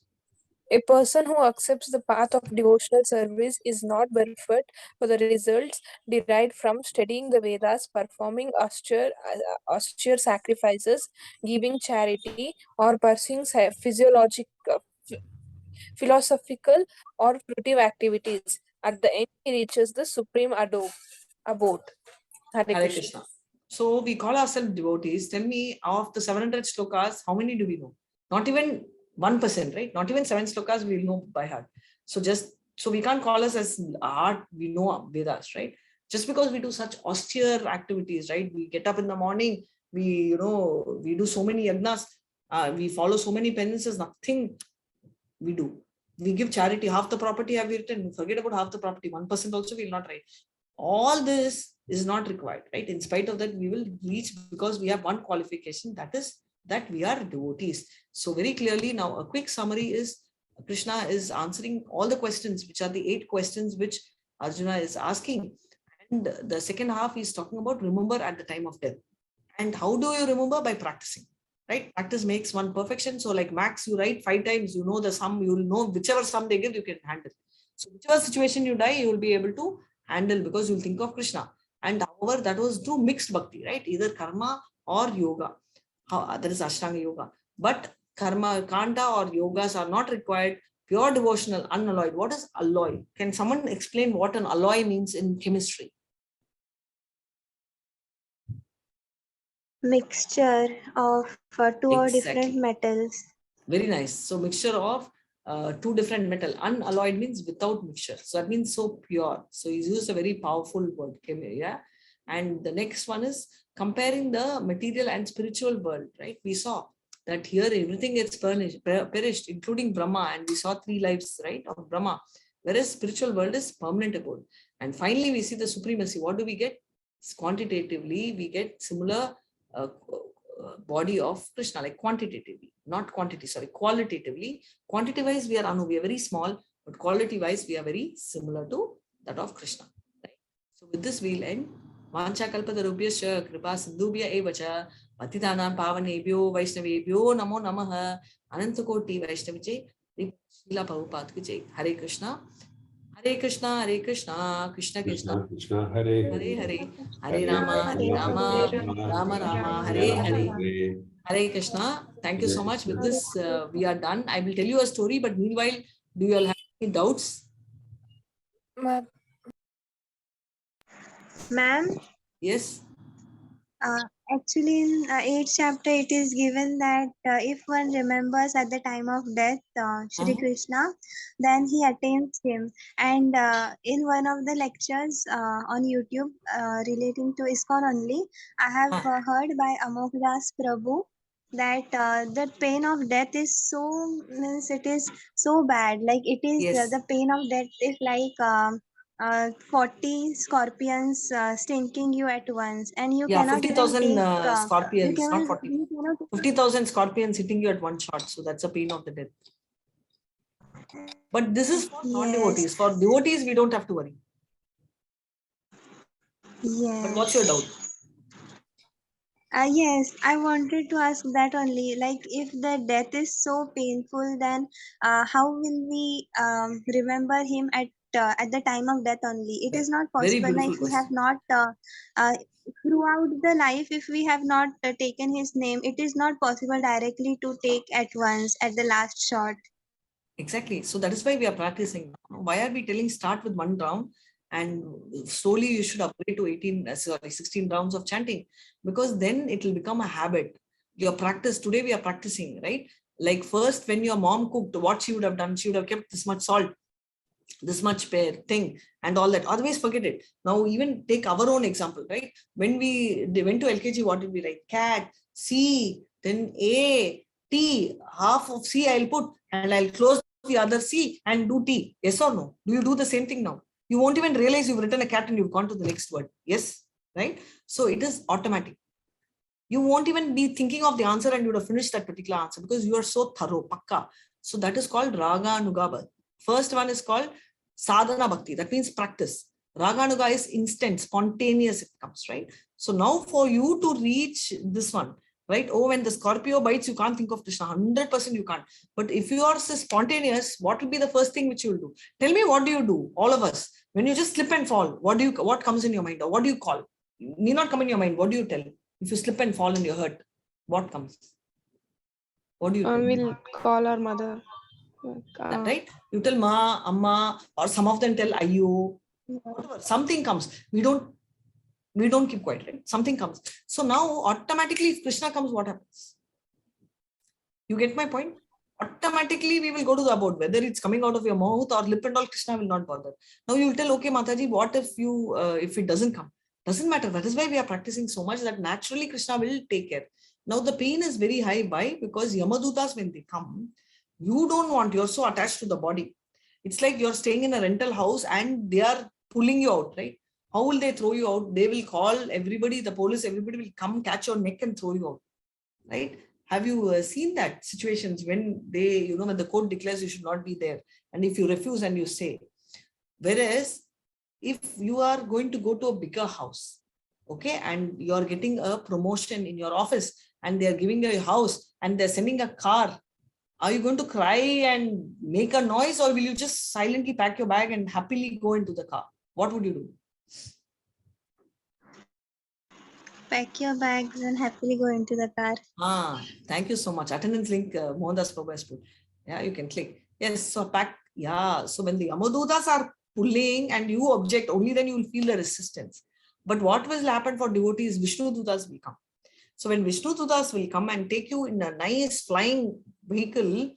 A person who accepts the path of devotional service is not barefoot for the results derived from studying the Vedas, performing austere sacrifices, giving charity, or pursuing philosophical or fruitive activities. At the end, he reaches the Supreme Abode. Hare Hare Krishna. Krishna. So we call ourselves devotees. Tell me, of the 700 slokas, how many do we know? Not even 1%, right? Not even 7 slokas we'll know by heart. So we can't call us as art, we know Vedas, right? Just because we do such austere activities, right? We get up in the morning, we do so many yagnas, we follow so many penances, nothing we do. We give charity, half the property have we written, forget about half the property, 1% also we will not write. All this is not required, right? In spite of that, we will reach because we have one qualification, that is that we are devotees. So very clearly now a quick summary is Krishna is answering all the questions, which are the 8 questions which Arjuna is asking. And the second half is talking about remember at the time of death. And how do you remember? By practicing, right? Practice makes one perfection. So like max, you write 5 times, you know the sum, you will know whichever sum they give, you can handle. So whichever situation you die, you will be able to handle because you'll think of Krishna. And however, that was true mixed bhakti, right? Either karma or yoga. That is Ashtanga yoga. But karma, kanda or yogas are not required. Pure devotional, unalloyed. What is alloy? Can someone explain what an alloy means in chemistry? Mixture of 2 or different Exactly. metals. Very nice. So mixture of 2 different metal. Unalloyed means without mixture. So that means so pure. So he's used a very powerful word. Yeah. And the next one is comparing the material and spiritual world, right? We saw that here everything gets perished, including Brahma. And we saw 3 lives, right, of Brahma. Whereas spiritual world is permanent abode. And finally, we see the supremacy. What do we get? Quantitatively, we get similar body of Krishna, like quantitatively, not quantity, sorry, qualitatively. Quantity wise, we are very small, but quality wise, we are very similar to that of Krishna. Right? So with this, we'll end. Vancha kalpatarubhyascha kripa sindhubhya evacha patitanam pavanebhyo vaishnavebhyo namo namaha anantakoti vaishnaviche Srila Prabhupada ki jai. Hare Krishna. Hare Krishna, Hare Krishna, Krishna Krishna, Krishna, Hare Hare Hare, Hare, Hare Rama, Hare Rama, Rama Rama, Hare Hare. Hare Krishna. Thank you so much. With this, we are done. I will tell you a story, but meanwhile, do you all have any doubts? Ma'am, Yes. actually in 8th chapter it is given that if one remembers at the time of death Shri Krishna, then he attains him. And in one of the lectures on YouTube relating to ISKCON only, I have heard by Amok Das Prabhu that the pain of death is so, means it is so bad, like it is Yes. the pain of death is like 40 scorpions stinking you at once, and you cannot 50,000 even take scorpions, not 40. you cannot 50,000 scorpions hitting you at one shot. So that's a pain of the death. But this is for non-devotees. For devotees, we don't have to worry. Yes. But what's your doubt? Yes, I wanted to ask that only. Like, if the death is so painful, then how will we remember him at the time of death only? It is not Very possible. beautiful Like, we have question. not throughout the life, if we have not taken his name, it is not possible directly to take at once at the last shot. Exactly. So that is why we are practicing. Why are we telling start with 1 round and slowly you should upgrade to 16 rounds of chanting, because then it will become a habit. Your practice, today we are practicing, right? Like first when your mom cooked, what she would have done, she would have kept this much salt, this much thing and all that. Otherwise forget it. Now even take our own example, right? When we went to LKG, what did we write? Cat, C, then A, T, half of C I'll put and I'll close the other C and do T. Yes or no? Do you do the same thing now? You won't even realize you've written a cat and you've gone to the next word. Yes, right? So it is automatic. You won't even be thinking of the answer and you would have finished that particular answer because you are so thorough, pakka. So that is called Raga Nugaba. First one is called Sadhana Bhakti. That means practice. Raganuga is instant, spontaneous it comes, right? So now for you to reach this one, right? Oh, when the Scorpio bites, you can't think of Krishna. 100% you can't. But if you are spontaneous, what will be the first thing which you will do? Tell me, what do you do? All of us. When you just slip and fall, what comes in your mind? Or what do you call? It need not come in your mind. What do you tell? If you slip and fall and you're hurt, what comes? What do you tell? We'll call our mother. That, right? You tell ma, amma, or some of them tell ayu, whatever. Something comes. We don't keep quiet, right? Something comes. So now automatically if Krishna comes, what happens? You get my point? Automatically we will go to the abode, whether it's coming out of your mouth or lip and all, Krishna will not bother. Now you will tell, okay, Mataji, what if if it doesn't come? Doesn't matter. That is why we are practicing so much that naturally Krishna will take care. Now the pain is very high. Why? Because Yamadutas, when they come, you don't want, you're so attached to the body. It's like you're staying in a rental house and they are pulling you out, right? How will they throw you out? They will call everybody, the police, everybody will come catch your neck and throw you out, right? Have you seen that situations when they, when the court declares you should not be there, and if you refuse and you say, whereas if you are going to go to a bigger house, okay, and you are getting a promotion in your office and they are giving you a house and they're sending a car, are you going to cry and make a noise, or will you just silently pack your bag and happily go into the car? What would you do? Pack your bags and happily go into the car. Thank you so much. Attendance link, Mohandas Prabhu has put. Yeah, you can click. Yes, so pack. Yeah, so when the Yamadutas are pulling and you object, only then you will feel the resistance. But what will happen for devotees? Vishnu Dutas will come. So when Vishnu Dutas will come and take you in a nice flying vehicle,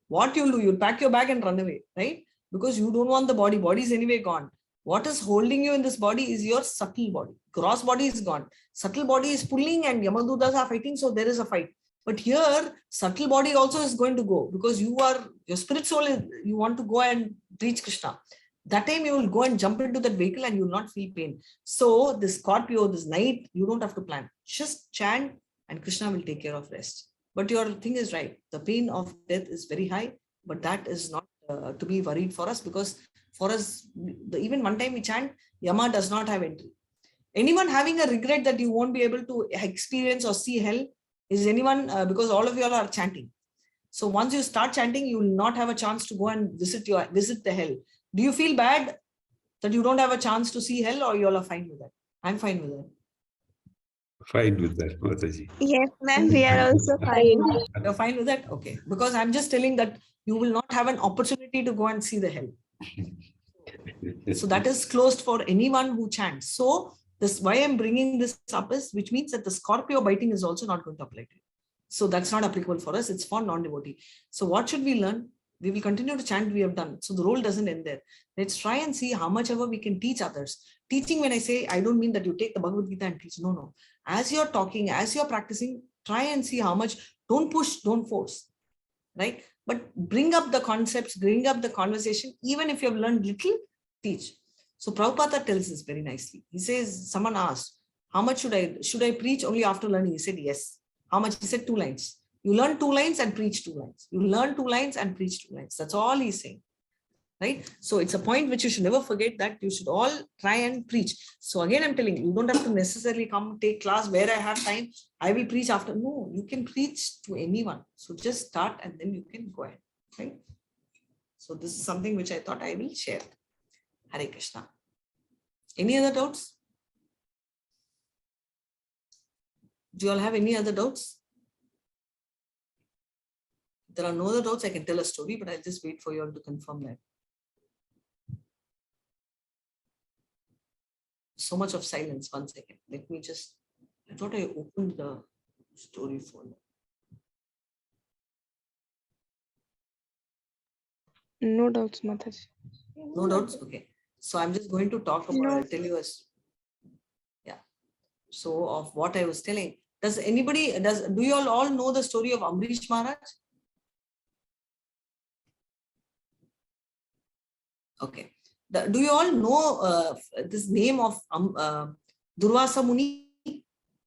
what you'll do? You'll pack your bag and run away, right? Because you don't want the body. Body is anyway gone. What is holding you in this body is your subtle body. Gross body is gone. Subtle body is pulling and Yamadutas are fighting, so there is a fight. But here, subtle body also is going to go because your spirit soul is, you want to go and reach Krishna. That time you will go and jump into that vehicle and you will not feel pain. So this Scorpio, this night, you don't have to plan. Just chant and Krishna will take care of rest. But your thing is right. The pain of death is very high, but that is not to be worried for us, because for us, even one time we chant, Yama does not have entry. Anyone having a regret that you won't be able to experience or see hell? Is anyone, because all of you all are chanting. So once you start chanting, you will not have a chance to go and visit the hell. Do you feel bad that you don't have a chance to see hell, or you all are fine with that? I'm fine with that. Fine with that, Mataji. Yes, ma'am, we are also fine. You're fine with that? Okay. Because I'm just telling that you will not have an opportunity to go and see the hell. So that is closed for anyone who chants. So this, why I'm bringing this up is, which means that the Scorpio biting is also not going to apply to you. So that's not applicable for us. It's for non-devotee. So what should we learn? We will continue to chant, we have done. So the role doesn't end there. Let's try and see how much ever we can teach others. Teaching, when I say, I don't mean that you take the Bhagavad Gita and teach. No. As you're talking, as you're practicing, try and see how much. Don't push, don't force, right? But bring up the concepts, bring up the conversation. Even if you have learned little, teach. So Prabhupada tells this very nicely. He says, someone asked, how much should I preach only after learning? He said, yes. How much? He said 2 lines. You learn 2 lines and preach 2 lines. You learn 2 lines and preach 2 lines. That's all he's saying, right? So it's a point which you should never forget, that you should all try and preach. So again, I'm telling you, you don't have to necessarily come take class where I have time. I will preach after. No, you can preach to anyone. So just start and then you can go ahead, right? So this is something which I thought I will share. Hare Krishna. Any other doubts? Do you all have any other doubts? If there are no other doubts, I can tell a story, but I'll just wait for you all to confirm that. So much of silence. 1 second. Let me just, I thought I opened the story folder. No doubts, Mataji. No doubts? Okay. So I'm just going to talk about, I'll tell you so of what I was telling. Does anybody, do you all know the story of Amrish Maharaj? Okay. Do you all know this name of Durvasa Muni?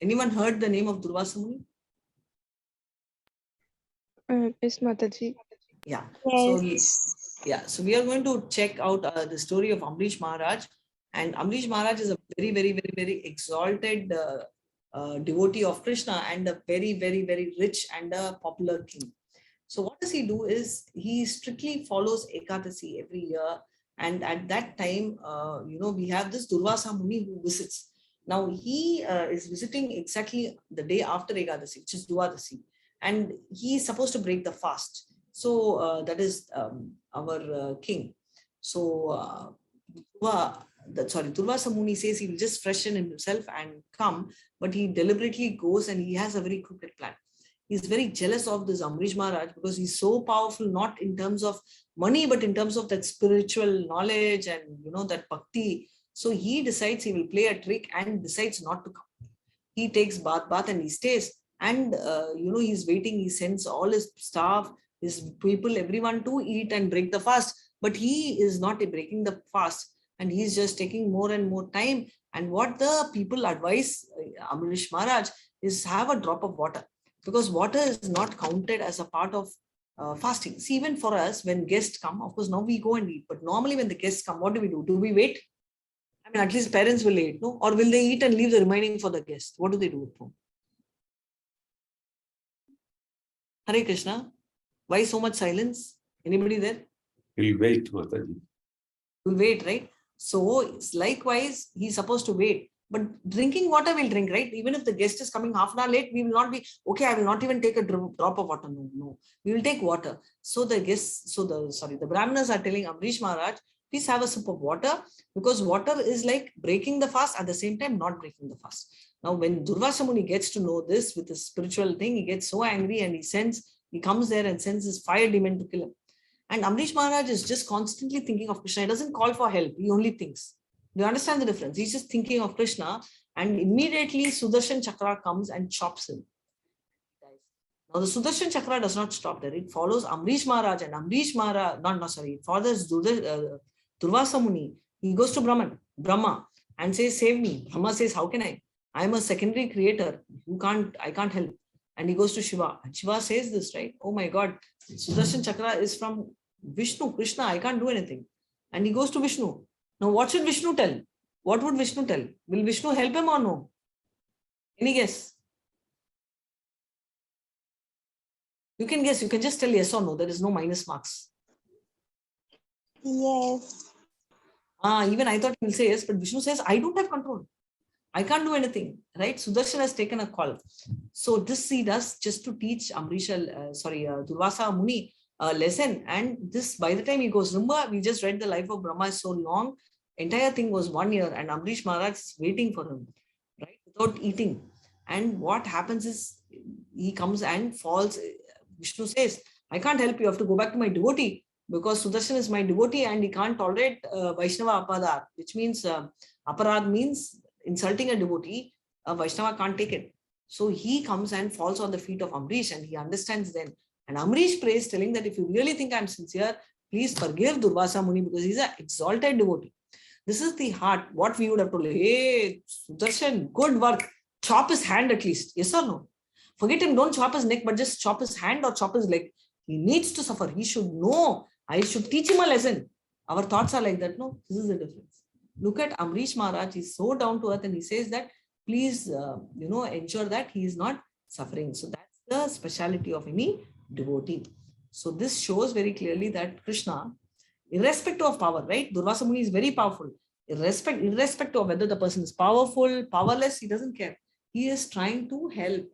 Anyone heard the name of Durvasa Muni? Yes, Mataji. Yeah. Yes. So we are going to check out the story of Amrish Maharaj. And Amrish Maharaj is a very, very, very, very exalted devotee of Krishna, and a very, very, very rich and a popular king. So what does he do is, he strictly follows Ekadasi every year. And at that time, we have this Durvasa Muni who visits. Now he is visiting exactly the day after Ekadasi, which is Dwadasi. And he is supposed to break the fast. So that is our king. So Durvasa Muni says he will just freshen himself and come, but he deliberately goes and he has a very crooked plan. He's very jealous of this Amrish Maharaj because he's so powerful, not in terms of money, but in terms of that spiritual knowledge and that bhakti. So he decides he will play a trick and decides not to come. He takes bath and he stays. And he's waiting. He sends all his staff, his people, everyone to eat and break the fast. But he is not breaking the fast, and he's just taking more and more time. And what the people advise Amrish Maharaj is have a drop of water, because water is not counted as a part of fasting. See, even for us, when guests come, of course, now we go and eat. But normally when the guests come, what do we do? Do we wait? I mean, at least parents will eat, no? Or will they eat and leave the remaining for the guest? What do they do at home? Hare Krishna. Why so much silence? Anybody there? We'll wait, Mataji. We'll wait, right? So likewise, he's supposed to wait. But drinking water we'll drink, right? Even if the guest is coming half an hour late, we will not be, okay, I will not even take a drop of water. No. We will take water. So the guests, the Brahmanas are telling Amrish Maharaj, please have a sip of water, because water is like breaking the fast, at the same time not breaking the fast. Now, when Durvasa Muni gets to know this with the spiritual thing, he gets so angry and he comes there and sends his fire demon to kill him. And Amrish Maharaj is just constantly thinking of Krishna. He doesn't call for help. He only thinks. Do you understand the difference? He's just thinking of Krishna, and immediately Sudarshan Chakra comes and chops him. Now the Sudarshan Chakra does not stop there. It follows Amrish Maharaj, and Amrish Maharaj, it follows Durvasa Muni. He goes to Brahma and says, save me. Brahma says, how can I? I am a secondary creator. I can't help. And he goes to Shiva. And Shiva says this, right? Oh my God, Sudarshan Chakra is from Vishnu, Krishna. I can't do anything. And he goes to Vishnu. Now, what should Vishnu tell? What would Vishnu tell? Will Vishnu help him or no? Any guess? You can guess. You can just tell yes or no. There is no minus marks. Yes. Even I thought he will say yes, but Vishnu says, I don't have control. I can't do anything, right? Sudarshan has taken a call. So this he does just to teach Durvasa Muni a lesson. And this, by the time he goes, remember, we just read the life of Brahma is so long. Entire thing was 1 year, and Amrish Maharaj is waiting for him, right? Without eating. And what happens is he comes and falls. Vishnu says, I can't help you. I have to go back to my devotee, because Sudarshan is my devotee and he can't tolerate Vaishnava Apadar, which means Aparad means insulting a devotee. Vaishnava can't take it. So he comes and falls on the feet of Amrish, and he understands then. And Amrish prays, telling that if you really think I'm sincere, please forgive Durvasa Muni, because he's an exalted devotee. This is the heart. What we would have told, hey, Sudarshan, good work. Chop his hand at least. Yes or no? Forget him, don't chop his neck, but just chop his hand or chop his leg. He needs to suffer. He should know. I should teach him a lesson. Our thoughts are like that. No, this is the difference. Look at Amrish Maharaj. He's so down to earth, and he says that, please, ensure that he is not suffering. So that's the speciality of any devotee. So this shows very clearly that Krishna, irrespective of power, right? Durvasa Muni is very powerful. Irrespective of whether the person is powerful, powerless, he doesn't care. He is trying to help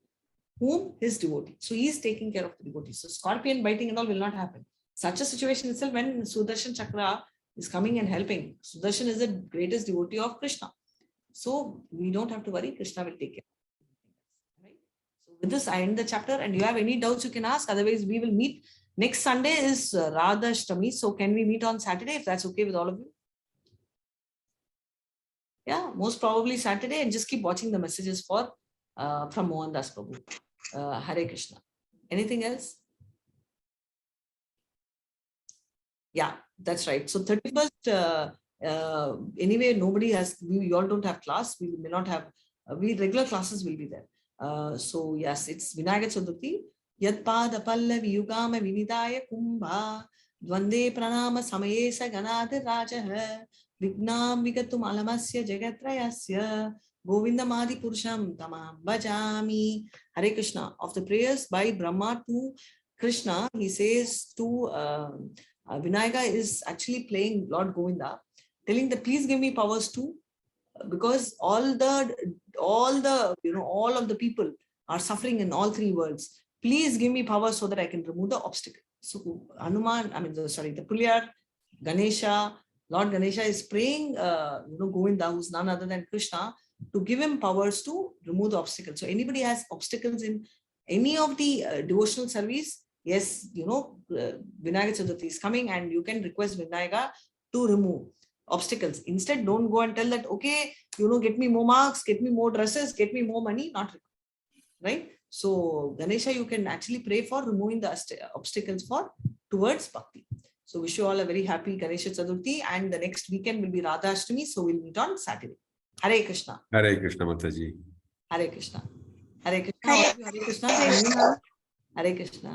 whom? His devotee. So he is taking care of the devotee. So scorpion biting and all will not happen. Such a situation itself, when Sudarshan Chakra is coming and helping, Sudarshan is the greatest devotee of Krishna. So we don't have to worry. Krishna will take care. Right? So with this, I end the chapter. And you have any doubts, you can ask. Otherwise, we will meet. Next Sunday is Radha Ashtami. So can we meet on Saturday, if that's okay with all of you? Yeah, most probably Saturday, and just keep watching the messages from Mohan Das Prabhu. Hare Krishna. Anything else? Yeah, that's right. So 31st, anyway, nobody has, we all don't have class. We may not have, regular classes will be there. So yes, it's Vinayaka Chaturthi. Yatpada Pallavi Yugama Vinidaya Kumbha Dvande Pranama Samayesa Ganadhi Rajaha Vignam Vigatum Alamasya Jagatrayasya Govindamadi Purusham Tamam Bhajami. Hare Krishna. Of the prayers by Brahma to Krishna, he says to Vinayaka is actually playing Lord Govinda, telling that please give me powers too, because all of the people are suffering in all three worlds. please give me power so that I can remove the obstacle. So the Pulyar, Ganesha, Lord Ganesha is praying, Govinda, who's none other than Krishna, to give him powers to remove the obstacles. So anybody has obstacles in any of the devotional service, yes, Vinayaka Chaturthi is coming and you can request Vinayaka to remove obstacles. Instead, don't go and tell that, okay, get me more marks, get me more dresses, get me more money, not right. So Ganesha, you can actually pray for removing the obstacles towards bhakti. So wish you all a very happy Ganesha Chaturthi, and the next weekend will be Radha Ashtami, so we'll meet on Saturday. Hare Krishna. Hare Krishna, Mataji. Hare Krishna. Hare Krishna. Hare Krishna. Hare Krishna.